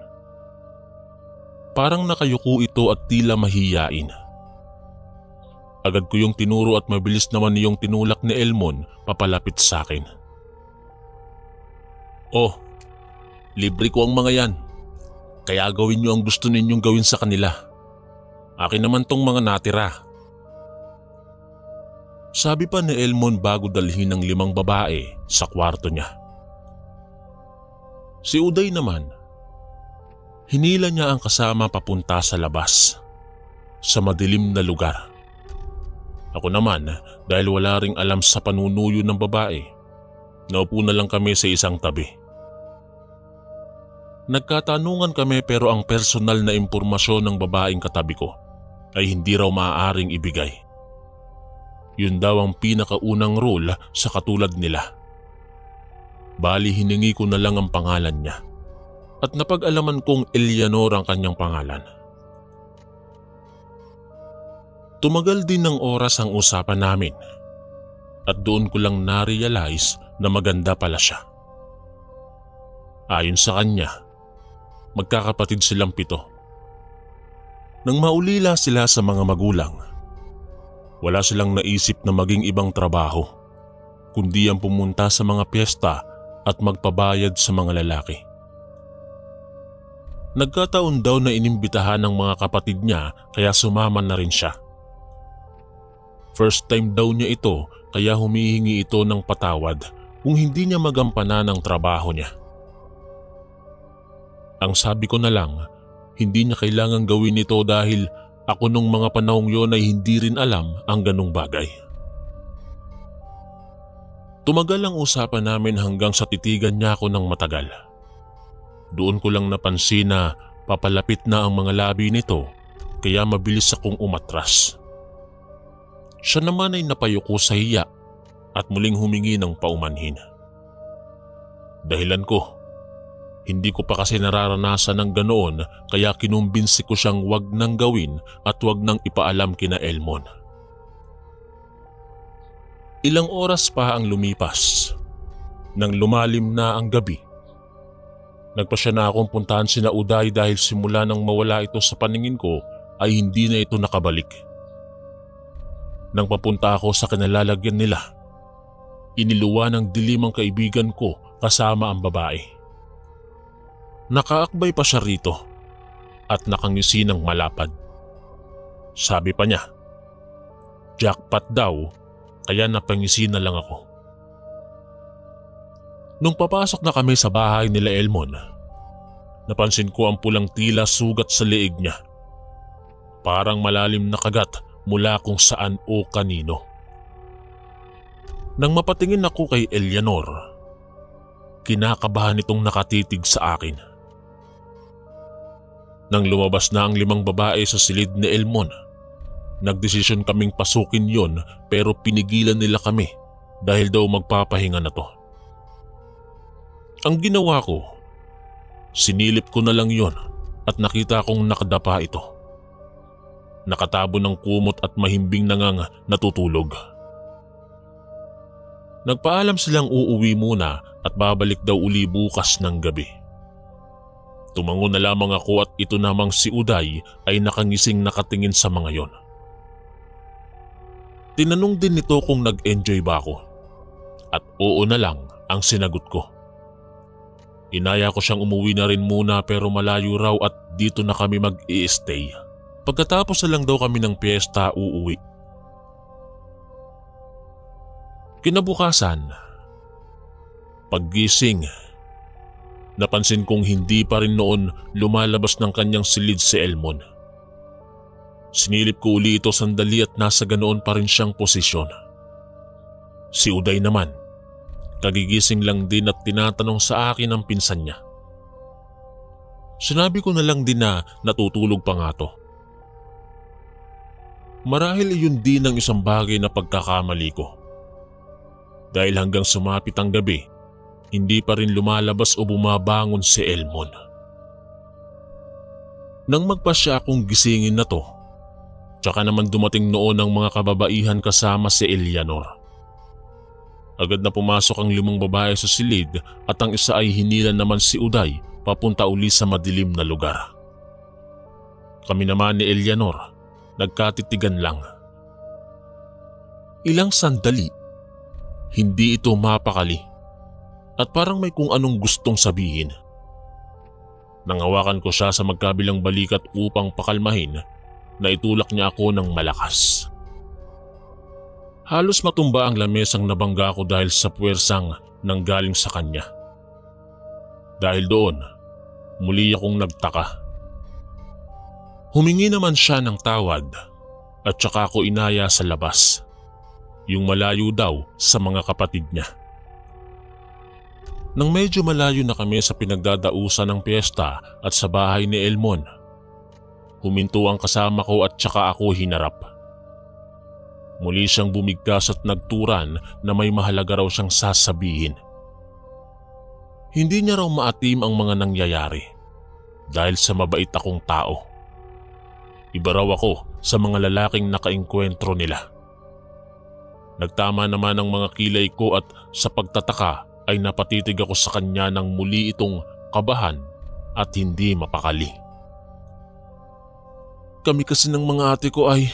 Parang nakayuko ito at tila mahiyain. Agad ko yung tinuro at mabilis naman niyong tinulak ni Elmon papalapit sa akin. Oh, libre ko ang mga yan. Kaya gawin niyo ang gusto ninyong gawin sa kanila. Akin naman tong mga natira. Sabi pa ni Elmon bago dalhin ng 5 babae sa kwarto niya. Si Uday naman, hinila niya ang kasama papunta sa labas, sa madilim na lugar. Ako naman, dahil wala ring alam sa panunuyo ng babae, naupo na lang kami sa isang tabi. Nagkatanungan kami pero ang personal na impormasyon ng babaeng katabi ko ay hindi raw maaaring ibigay. Yun daw ang pinakaunang rule sa katulad nila. Bali hiningi ko na lang ang pangalan niya at napag-alaman kong Eleanor ang kanyang pangalan. Tumagal din ng oras ang usapan namin at doon ko lang na-realize na maganda pala siya. Ayon sa kanya, magkakapatid silang 7. Nang maulila sila sa mga magulang, wala silang naisip na maging ibang trabaho, kundi ang pumunta sa mga piyesta at magpabayad sa mga lalaki. Nagkataon daw na inimbitahan ng mga kapatid niya kaya sumama na rin siya. First time daw niya ito kaya humihingi ito ng patawad kung hindi niya magampanan ang trabaho niya. Ang sabi ko na lang, hindi niya kailangang gawin ito dahil ako nung mga panahong yon ay hindi rin alam ang ganong bagay. Tumagal ang usapan namin hanggang sa titigan niya ako ng matagal. Doon ko lang napansin na papalapit na ang mga labi nito kaya mabilis akong umatras. Siya naman ay napayuko sa hiya at muling humingi ng paumanhin. Dahilan ko, hindi ko pa kasi nararanasan ng ganoon kaya kinumbinsi ko siyang wag nang gawin at wag nang ipaalam kina Elmon. Ilang oras pa ang lumipas. Nang lumalim na ang gabi, nagpasya na akong puntahan sina Uday dahil simula nang mawala ito sa paningin ko ay hindi na ito nakabalik. Nang papunta ako sa kinalalagyan nila, iniluwa ng dilim ang kaibigan ko kasama ang babae. Nakaakbay pa siya rito at nakangisi ng malapad. Sabi pa niya, jackpot daw kaya napangisi na lang ako. Nung papasok na kami sa bahay nila Elmon, napansin ko ang pulang tila sugat sa leeg niya. Parang malalim na kagat mula kung saan o kanino. Nang mapatingin ako kay Eleanor, kinakabahan itong nakatitig sa akin. Nang lumabas na ang 5 babae sa silid ni Elmon, nagdesisyon kaming pasukin yon pero pinigilan nila kami dahil daw magpapahinga na to. Ang ginawa ko, sinilip ko na lang yon at nakita kong nakadapa ito. Nakatabo ng kumot at mahimbing nangang natutulog. Nagpaalam silang uuwi muna at babalik daw uli bukas ng gabi. Tumango na lamang ako at ito namang si Uday ay nakangising nakatingin sa mga yon. Tinanong din nito kung nag-enjoy ba ako at oo na lang ang sinagot ko. Inaya ko siyang umuwi na rin muna pero malayo raw at dito na kami mag-i-stay. Pagkatapos na lang daw kami ng piyesta uuwi. Kinabukasan, paggising, napansin kong hindi pa rin noon lumalabas ng kanyang silid si Elmon. Sinilip ko uli ito sandali at nasa ganoon pa rin siyang posisyon. Si Uday naman, Kagigising lang din at tinatanong sa akin ang pinsan niya. Sinabi ko na lang din na natutulog pa nga to. Marahil iyon din ang isang bagay na pagkakamali ko. Dahil hanggang sumapit ang gabi, hindi pa rin lumalabas o bumabangon si Elmon. Nang magpasya akong gisingin na to, tsaka naman dumating noon ang mga kababaihan kasama si Eleanor. Agad na pumasok ang 5 babae sa silid at ang isa ay hinilan naman si Uday papunta uli sa madilim na lugar. Kami naman ni Eleanor, nagkatitigan lang. Ilang sandali, hindi ito mapakali at parang may kung anong gustong sabihin. Nangawakan ko siya sa magkabilang balikat upang pakalmahin na itulak niya ako ng malakas. Halos matumba ang lamesang nabangga ko dahil sa puwersang nanggaling sa kanya. Dahil doon, muli akong nagtaka. Humingi naman siya ng tawad at saka ako inaya sa labas, yung malayo daw sa mga kapatid niya. Nang medyo malayo na kami sa pinagdadausan ng piyesta at sa bahay ni Elmon, huminto ang kasama ko at saka ako hinarap. Muli siyang bumigkas at nagturan na may mahalaga raw siyang sasabihin. Hindi niya raw maatim ang mga nangyayari dahil sa mabait akong tao. Iba raw ako sa mga lalaking nakaengkwentro nila. Nagtama naman ang mga kilay ko at sa pagtataka ay napatitig ako sa kanya nang muli itong kabahan at hindi mapakali. Kami kasi ng mga ate ko ay...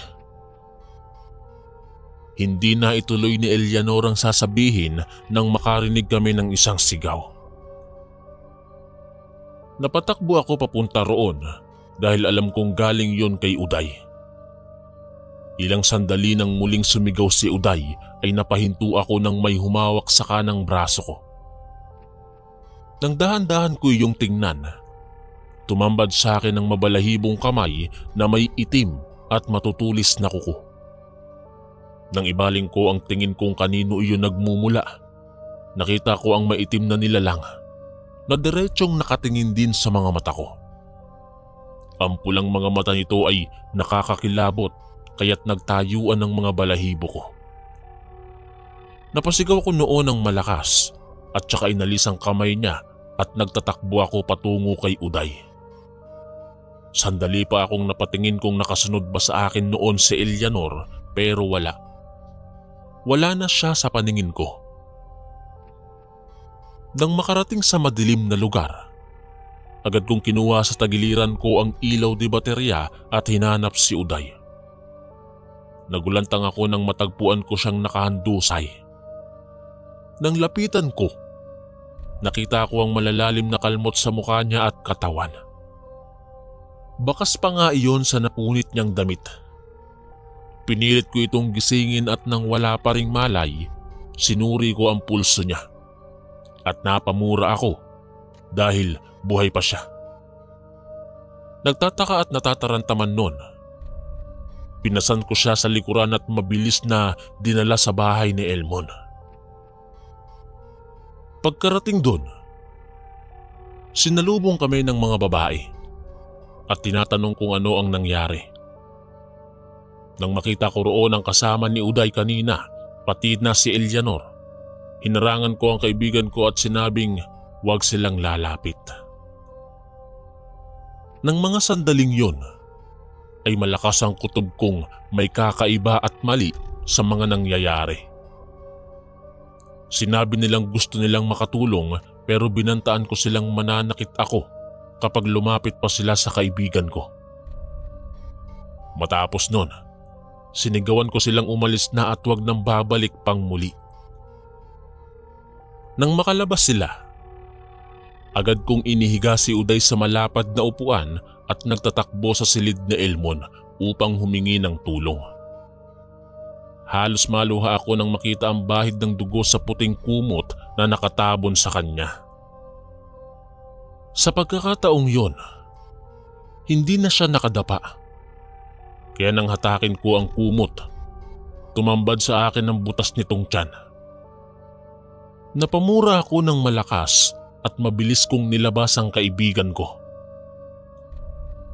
Hindi na ituloy ni Eleanor ang sasabihin nang makarinig kami ng isang sigaw. Napatakbo ako papunta roon dahil alam kong galing yon kay Uday. Ilang sandali nang muling sumigaw si Uday ay napahinto ako nang may humawak sa kanang braso ko. Nang dahan-dahan ko iyong tingnan, tumambad sa akin ang mabalahibong kamay na may itim at matutulis na kuko. Nang ibaling ko ang tingin kung kanino iyon nagmumula, nakita ko ang maitim na nilalang na diretsyong nakatingin din sa mga mata ko. Ang pulang mga mata nito ay nakakakilabot kaya't nagtayuan ng mga balahibo ko. Napasigaw ko noon ng malakas at saka inalis ang kamay niya at nagtatakbo ako patungo kay Uday. Sandali pa akong napatingin kung nakasunod ba sa akin noon si Eleanor pero wala. Wala na siya sa paningin ko. Nang makarating sa madilim na lugar, agad kong kinuha sa tagiliran ko ang ilaw de baterya at hinanap si Uday. Nagulantang ako nang matagpuan ko siyang nakahandusay. Nang lapitan ko, nakita ko ang malalalim na kalmot sa mukha niya at katawan. Bakas pa nga iyon sa napunit niyang damit. Pinilit ko itong gisingin at nang wala pa ring malay, sinuri ko ang pulso niya. At napamura ako dahil buhay pa siya. Nagtataka at natatarantaman nun. Pinasan ko siya sa likuran at mabilis na dinala sa bahay ni Elmon. Pagkarating dun, sinalubong kami ng mga babae at tinatanong kung ano ang nangyari. Nang makita ko roon ang kasama ni Uday kanina, pati na si Eleanor, hinarangan ko ang kaibigan ko at sinabing huwag silang lalapit. Nang mga sandaling yon, ay malakas ang kutob kong may kakaiba at mali sa mga nangyayari. Sinabi nilang gusto nilang makatulong pero binantaan ko silang mananakit ako kapag lumapit pa sila sa kaibigan ko. Matapos nun, sinigawan ko silang umalis na at wag nang babalik pang muli. Nang makalabas sila, agad kong inihiga si Uday sa malapad na upuan at nagtatakbo sa silid ni Elmon upang humingi ng tulong. Halos maluha ako nang makita ang bahid ng dugo sa puting kumot na nakatabon sa kanya. Sa pagkakataong yon, hindi na siya nakadapa. Kaya nang hatakin ko ang kumot, tumambad sa akin ang butas nitong tiyan. Napamura ako ng malakas at mabilis kong nilabas ang kaibigan ko.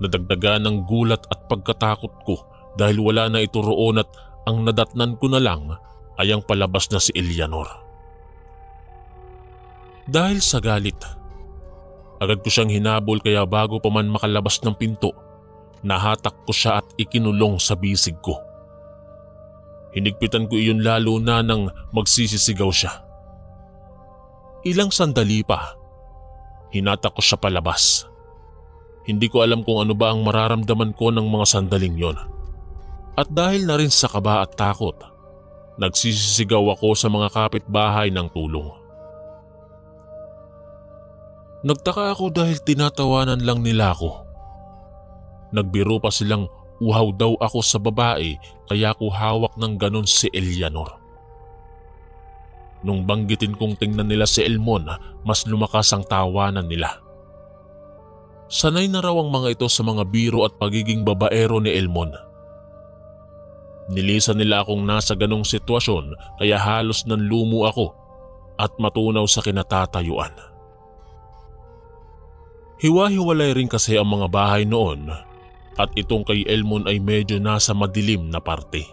Nadagdagan ng gulat at pagkatakot ko dahil wala na ito roon at ang nadatnan ko na lang ay ang palabas na si Eleanor. Dahil sa galit, agad ko siyang hinabol kaya bago pa man makalabas ng pinto, nahatak ko siya at ikinulong sa bisig ko. Hinigpitan ko iyon lalo na nang magsisisigaw siya. Ilang sandali pa, hinatak ko siya palabas. Hindi ko alam kung ano ba ang mararamdaman ko ng mga sandaling yon. At dahil na rin sa kaba at takot, nagsisisigaw ako sa mga kapitbahay ng tulong. Nagtaka ako dahil tinatawanan lang nila ako. Nagbiro pa silang uhaw daw ako sa babae kaya ko hawak ng ganon si Eleanor. Nung banggitin kong tingnan nila si Elmon, mas lumakas ang tawanan nila. Sanay na raw ang mga ito sa mga biro at pagiging babaero ni Elmon. Nilisan nila akong nasa ganong sitwasyon kaya halos nanlumo ako at matunaw sa kinatatayuan. Hiwa-hiwalay rin kasi ang mga bahay noon at itong kay Elmon ay medyo nasa madilim na parte.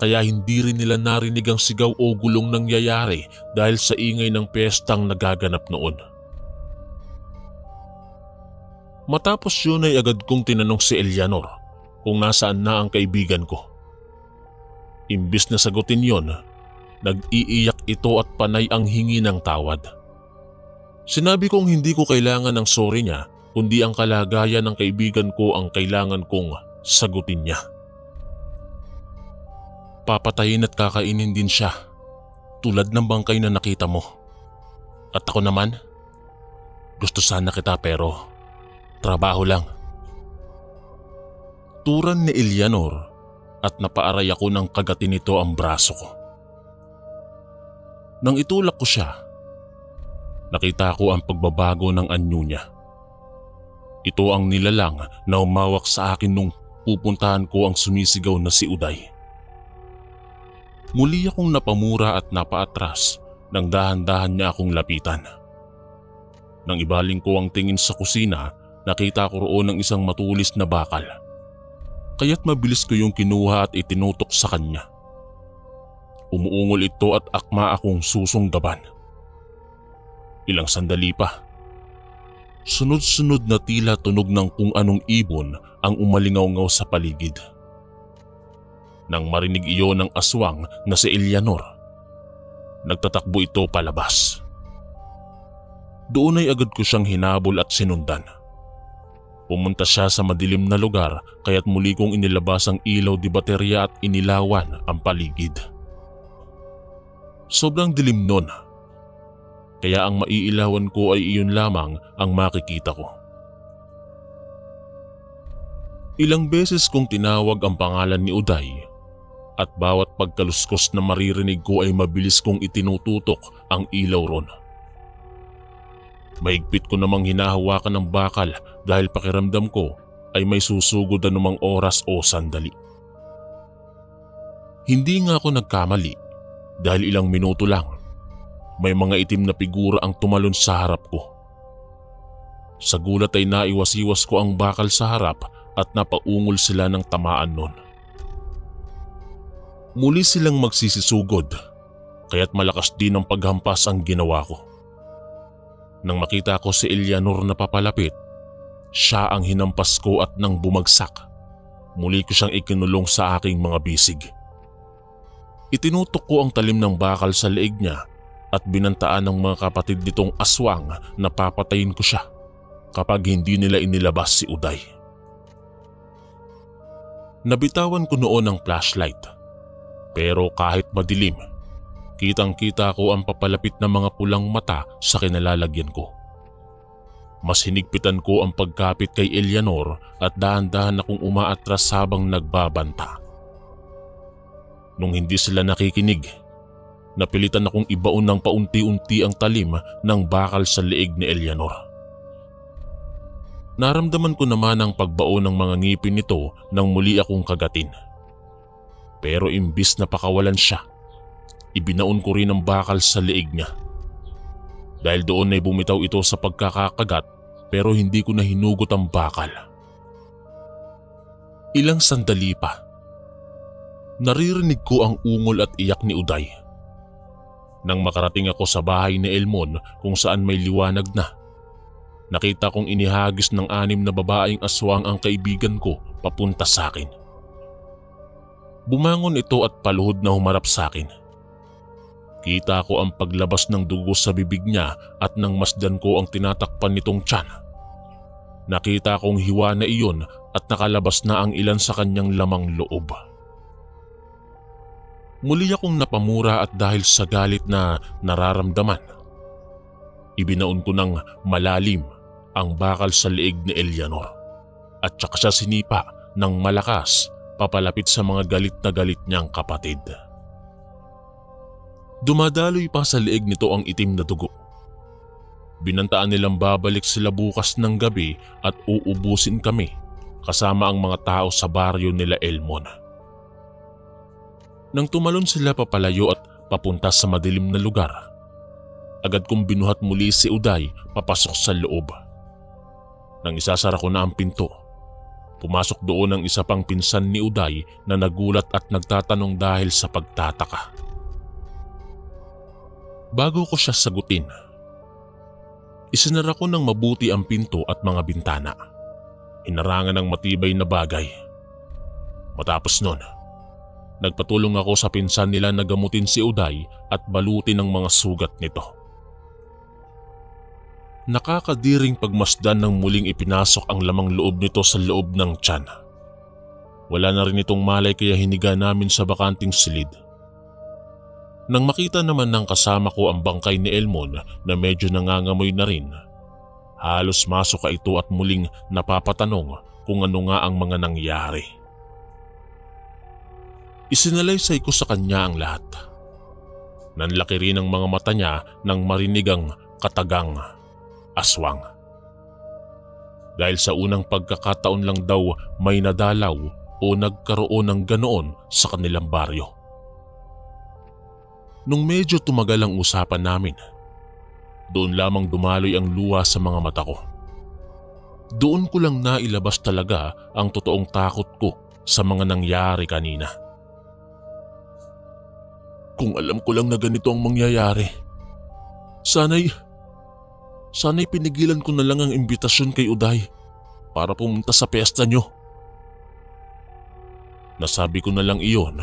Kaya hindi rin nila narinig ang sigaw o gulong nangyayari dahil sa ingay ng piyestang nagaganap noon. Matapos yun ay agad kong tinanong si Eleanor kung nasaan na ang kaibigan ko. Imbis na sagutin yon, nag-iiyak ito at panay ang hingi ng tawad. Sinabi kong hindi ko kailangan ng sorry niya kundi ang kalagayan ng kaibigan ko ang kailangan kong sagutin niya. Papatayin at kakainin din siya tulad ng bangkay na nakita mo. At ako naman, gusto sana kita pero trabaho lang. Turan ni Eleanor at napaaray ako ng kagatin nito ang braso ko. Nang itulak ko siya, nakita ko ang pagbabago ng anyo niya. Ito ang nilalang na umawak sa akin nung pupuntahan ko ang sumisigaw na si Uday. Muli akong napamura at napaatras nang dahan-dahan niya akong lapitan. Nang ibaling ko ang tingin sa kusina, nakita ko roon ang isang matulis na bakal. Kaya't mabilis ko yung kinuha at itinutok sa kanya. Umuungol ito at akma akong susunggaban. Ilang sandali pa. Sunod-sunod na tila tunog ng kung anong ibon ang umalingaw-ngaw sa paligid. Nang marinig iyon ng aswang na si Eleanor, nagtatakbo ito palabas. Doon ay agad ko siyang hinabol at sinundan. Pumunta siya sa madilim na lugar kaya't muli kong inilabas ang ilaw di baterya at inilawan ang paligid. Sobrang dilim nun, kaya ang maiilawan ko ay iyon lamang ang makikita ko. Ilang beses kong tinawag ang pangalan ni Uday at bawat pagkaluskos na maririnig ko ay mabilis kong itinututok ang ilaw ron. Mahigpit ko namang hinahawakan ng bakal dahil pakiramdam ko ay may susugod anumang oras o sandali. Hindi nga ako nagkamali dahil ilang minuto lang, may mga itim na figura ang tumalon sa harap ko. Sa gulat ay naiwas-iwas ko ang bakal sa harap at napaungol sila ng tamaan nun. Muli silang magsisisugod, kaya't malakas din ang paghampas ang ginawa ko. Nang makita ko si Eleanor na papalapit, siya ang hinampas ko at nang bumagsak, muli ko siyang ikinulong sa aking mga bisig. Itinutok ko ang talim ng bakal sa leeg niya at binantaan ng mga kapatid nitong aswang na papatayin ko siya kapag hindi nila inilabas si Uday. Nabitawan ko noon ang flashlight, pero kahit madilim, kitang-kita ko ang papalapit na mga pulang mata sa kinalalagyan ko. Mas hinigpitan ko ang pagkapit kay Eleanor at dahan-dahan akong umaatras habang nagbabanta. Nung hindi sila nakikinig, napilitan akong ibaon ng paunti-unti ang talim ng bakal sa leeg ni Eleanor. Naramdaman ko naman ang pagbaon ng mga ngipin nito nang muli akong kagatin. Pero imbis na pakawalan siya, ibinaon ko rin ang bakal sa leeg niya. Dahil doon ay bumitaw ito sa pagkakakagat pero hindi ko na hinugot ang bakal. Ilang sandali pa. Naririnig ko ang ungol at iyak ni Uday. Nang makarating ako sa bahay ni Elmon kung saan may liwanag na, nakita kong inihagis ng 6 na babaeng aswang ang kaibigan ko papunta sa akin. Bumangon ito at paluhod na humarap sa akin. Kita ko ang paglabas ng dugo sa bibig niya at nang masdan ko ang tinatakpan nitong tiyan. Nakita kong hiwa na iyon at nakalabas na ang ilan sa kanyang lamang loob. Muli akong napamura at dahil sa galit na nararamdaman, ibinaon ko ng malalim ang bakal sa leeg ni Eleanor at saka siya sinipa ng malakas papalapit sa mga galit na galit niyang kapatid. Dumadaloy pa sa leeg nito ang itim na dugo. Binantaan nilang babalik sila bukas ng gabi at uubusin kami kasama ang mga tao sa baryo nila Elmon. Nang tumalon sila papalayo at papunta sa madilim na lugar, agad kong binuhat muli si Uday papasok sa loob. Nang isasara ko na ang pinto, pumasok doon ang isa pang pinsan ni Uday na nagulat at nagtatanong dahil sa pagtataka. Bago ko siya sagutin, isinara ko ng mabuti ang pinto at mga bintana. Inarangan ng matibay na bagay. Matapos nun, nagpatulong ako sa pinsan nila na gamutin si Uday at balutin ang mga sugat nito. Nakakadiring pagmasdan ng muling ipinasok ang lamang loob nito sa loob ng tiyan. Wala na rin itong malay kaya hiniga namin sa bakanting silid. Nang makita naman ng kasama ko ang bangkay ni Elmon na medyo nangangamoy na rin, halos masok ito at muling napapatanong kung ano nga ang mga nangyari. Isinalaysay ko sa kanya ang lahat. Nanlaki rin ang mga mata niya nang marinig ang katagang aswang. Dahil sa unang pagkakataon lang daw may nadalaw o nagkaroon ng ganoon sa kanilang baryo. Nung medyo tumagal ang usapan namin, doon lamang dumaloy ang luha sa mga mata ko. Doon ko lang nailabas talaga ang totoong takot ko sa mga nangyari kanina. Kung alam ko lang na ganito ang mangyayari, sana'y pinigilan ko na lang ang imbitasyon kay Uday para pumunta sa piyesta niyo. Nasabi ko na lang iyon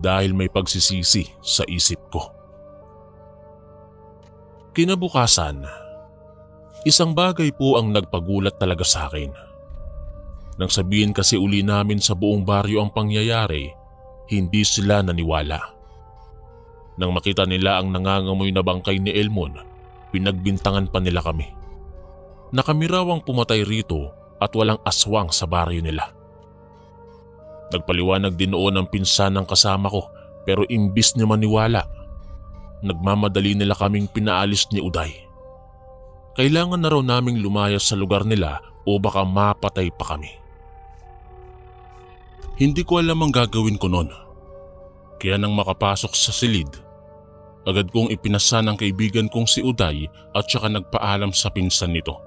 dahil may pagsisisi sa isip ko. Kinabukasan, isang bagay po ang nagpagulat talaga sa akin. Nang sabihin kasi uli namin sa buong baryo ang pangyayari, hindi sila naniwala. Nang makita nila ang nangangamoy na bangkay ni Elmon, pinagbintangan pa nila kami. Na kami raw ang pumatay rito at walang aswang sa baryo nila. Nagpaliwanag din noon ang pinsan ng kasama ko pero imbis niya maniwala, nagmamadali nila kaming pinaalis ni Uday. Kailangan na raw naming lumayas sa lugar nila o baka mapatay pa kami. Hindi ko alam ang gagawin ko noon. Kaya nang makapasok sa silid, agad kong ipinasa ng kaibigan kong si Uday at saka nagpaalam sa pinsan nito.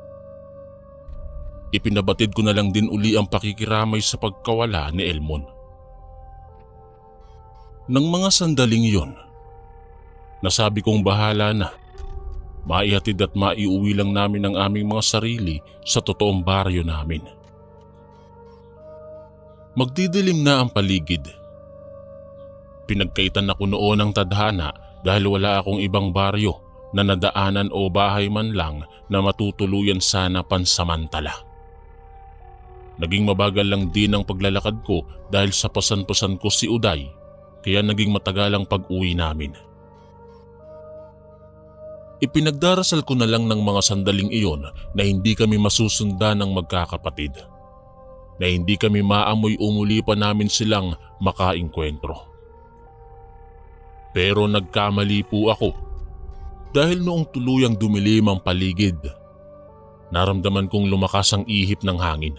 Ipinabatid ko na lang din uli ang pakikiramay sa pagkawala ni Elmon. Nang mga sandaling iyon, nasabi kong bahala na. Maihatid at maiuwi lang namin ang aming mga sarili sa totoong baryo namin. Magdidilim na ang paligid. Pinagkaitan ako noon ng tadhana dahil wala akong ibang baryo na nadaanan o bahay man lang na matutuluyan sana pansamantala. Naging mabagal lang din ang paglalakad ko dahil sa pasan-pasan ko si Uday, kaya naging matagal ang pag-uwi namin. Ipinagdarasal ko na lang ng mga sandaling iyon na hindi kami masusundan ng magkakapatid, na hindi kami maamoy umuli pa namin silang makaengkwentro. Pero nagkamali po ako dahil noong tuluyang dumilim ang paligid, naramdaman kong lumakas ang ihip ng hangin.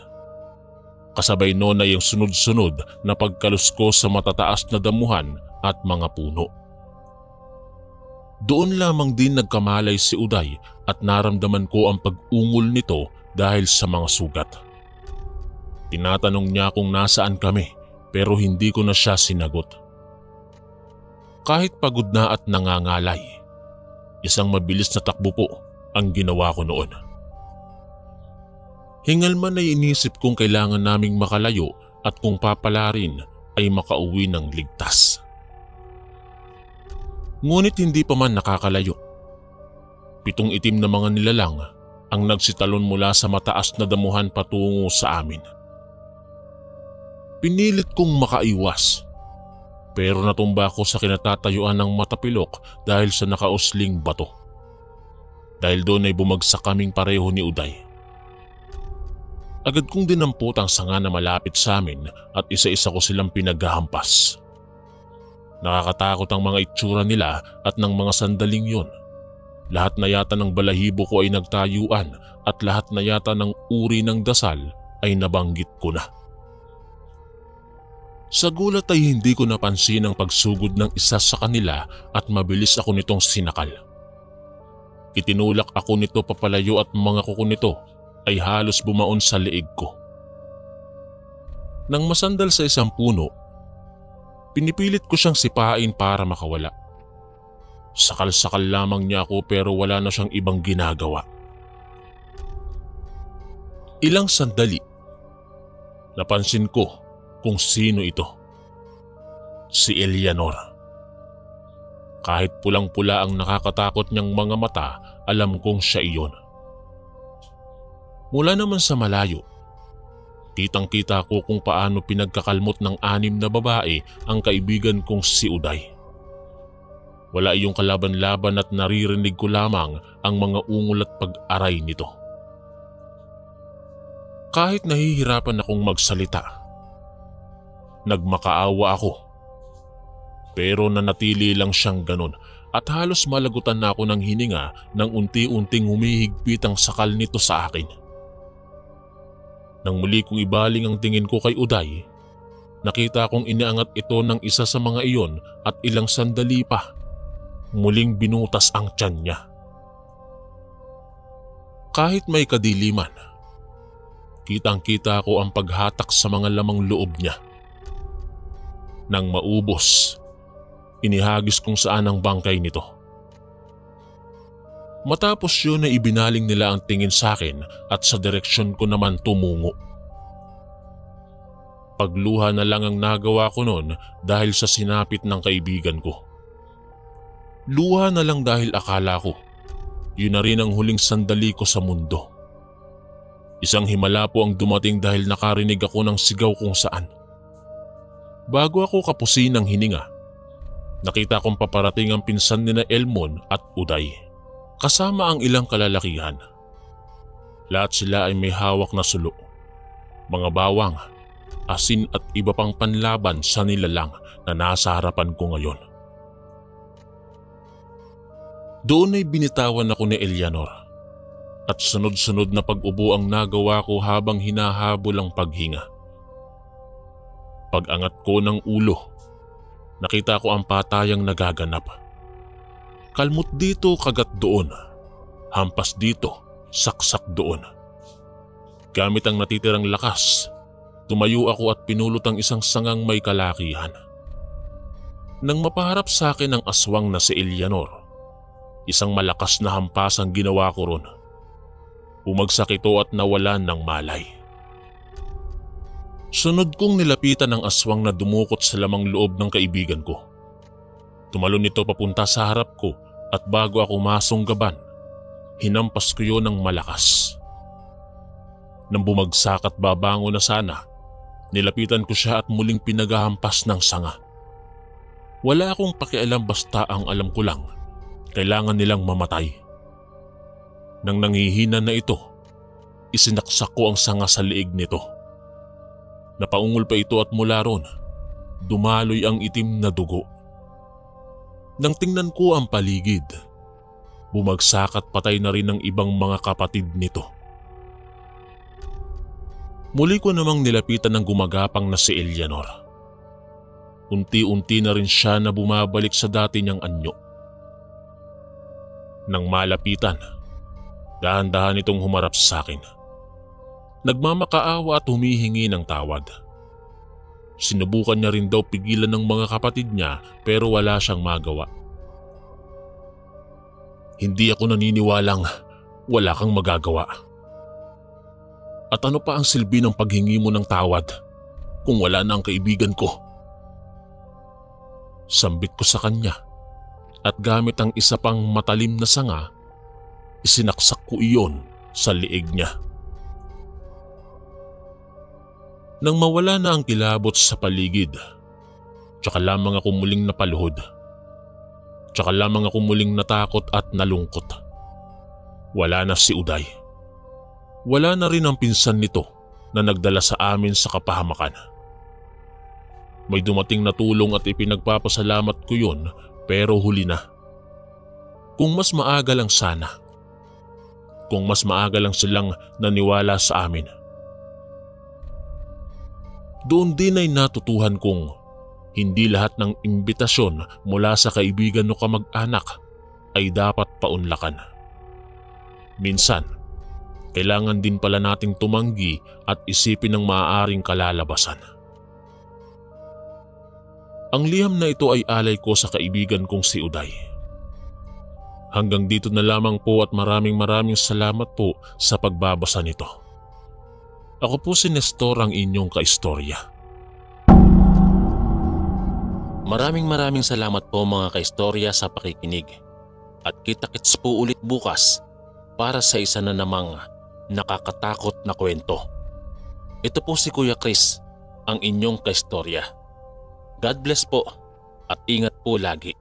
Kasabay noon ay ang sunod-sunod na pagkaluskos sa matataas na damuhan at mga puno. Doon lamang din nagkamalay si Uday at naramdaman ko ang pag-ungol nito dahil sa mga sugat. Tinatanong niya kung nasaan kami pero hindi ko na siya sinagot. Kahit pagod na at nangangalay, isang mabilis na takbo po ang ginawa ko noon. Hingal man ay inisip kong kailangan naming makalayo at kung papala rin ay makauwi ng ligtas. Ngunit hindi pa man nakakalayo. 7 itim na mga nilalang ang nagsitalon mula sa mataas na damuhan patungo sa amin. Pinilit kong makaiwas pero natumba ako sa kinatatayuan ng matapilok dahil sa nakausling bato. Dahil doon ay bumagsak kaming pareho ni Uday. Agad kong dinampot ang sanga na malapit sa amin at isa-isa ko silang pinaghahampas. Nakakatakot ang mga itsura nila at ng mga sandaling yon. Lahat na yata ng balahibo ko ay nagtayuan at lahat na yata ng uri ng dasal ay nabanggit ko na. Sa gulat ay hindi ko napansin ang pagsugod ng isa sa kanila at mabilis ako nitong sinakal. Itinulak ako nito papalayo at mga kuko nito ay halos bumaon sa leeg ko. Nang masandal sa isang puno, pinipilit ko siyang sipain para makawala. Sakal-sakal lamang niya ako pero wala na siyang ibang ginagawa. Ilang sandali, napansin ko kung sino ito. Si Eleanor. Kahit pulang-pula ang nakakatakot niyang mga mata, alam kong siya iyon. Mula naman sa malayo, kitang-kita ko kung paano pinagkakalmot ng 6 na babae ang kaibigan kong si Uday. Wala iyong kalaban-laban at naririnig ko lamang ang mga ungol at pag-aray nito. Kahit nahihirapan akong magsalita, nagmakaawa ako. Pero nanatili lang siyang ganon at halos malagutan na ako ng hininga nang unti-unting humihigpit ang sakal nito sa akin. Nang muli kong ibaling ang tingin ko kay Uday, nakita kong iniangat ito ng isa sa mga iyon at ilang sandali pa, muling binutas ang tiyan niya. Kahit may kadiliman, kitang-kita ko ang paghatak sa mga lamang loob niya. Nang maubos, inihagis kung saan ang bangkay nito. Matapos yun ay ibinaling nila ang tingin sa akin at sa direksyon ko naman tumungo. Pagluha na lang ang nagawa ko noon dahil sa sinapit ng kaibigan ko. Luha na lang dahil akala ko, yun na rin ang huling sandali ko sa mundo. Isang himala po ang dumating dahil nakarinig ako ng sigaw kung saan. Bago ako kapusin ng hininga, nakita kong paparating ang pinsan nina Elmon at Uday, kasama ang ilang kalalakihan. Lahat sila ay may hawak na sulo, mga bawang, asin at iba pang panlaban sa nilalang na nasa harapan ko ngayon. Doon ay binitawan ako ni Eleanor at sunod-sunod na pag-ubo ang nagawa ko habang hinahabol ang paghinga. Pag-angat ko ng ulo, nakita ko ang patayang nagaganap. Kalmot dito, kagat doon. Hampas dito, saksak doon. Gamit ang natitirang lakas, tumayo ako at pinulot ang isang sangang may kalakihan. Nang mapaharap sa akin ang aswang na si Eleanor, isang malakas na hampas ang ginawa ko ron. Bumagsak ito at nawalan ng malay. Sunod kong nilapitan ang aswang na dumukot sa lamang loob ng kaibigan ko. Tumalon nito papunta sa harap ko at bago ako masunggaban, hinampas ko yun ng malakas. Nang bumagsak at babango na sana, nilapitan ko siya at muling pinaghahampas ng sanga. Wala akong pakialam basta ang alam ko lang, kailangan nilang mamatay. Nang nanghihina na ito, isinaksak ko ang sanga sa leeg nito. Napaungol pa ito at mula ron, dumaloy ang itim na dugo. Nang tingnan ko ang paligid, bumagsak at patay na rin ang ibang mga kapatid nito. Muli ko namang nilapitan ng gumagapang na si Eleanor. Unti-unti na rin siya na bumabalik sa dati niyang anyo. Nang malapitan, dahan-dahan itong humarap sa akin. Nagmamakaawa at humihingi ng tawad. Sinubukan niya rin daw pigilan ng mga kapatid niya pero wala siyang magawa. Hindi ako naniniwalang wala kang magagawa. At ano pa ang silbi ng paghingi mo ng tawad kung wala na ang kaibigan ko? Sambit ko sa kanya at gamit ang isa pang matalim na sanga, isinaksak ko iyon sa liig niya. Nang mawala na ang kilabot sa paligid, tsaka lamang ako muling napaluhod. Tsaka lamang ako muling natakot at nalungkot. Wala na si Uday. Wala na rin ang pinsan nito na nagdala sa amin sa kapahamakan. May dumating na tulong at ipinagpapasalamat ko yun pero huli na. Kung mas maaga lang sana. Kung mas maaga lang silang naniwala sa amin. Doon din ay natutuhan kong hindi lahat ng imbitasyon mula sa kaibigan o kamag-anak ay dapat paunlakan. Minsan, kailangan din pala nating tumanggi at isipin ang maaaring kalalabasan. Ang liham na ito ay alay ko sa kaibigan kong si Uday. Hanggang dito na lamang po at maraming salamat po sa pagbabasa nito. Ako po si Nestor, ang inyong kaistorya. Maraming salamat po mga kaistorya sa pakikinig. At kita-kits po ulit bukas para sa isa na namang nakakatakot na kwento. Ito po si Kuya Chris, ang inyong kaistorya. God bless po at ingat po lagi.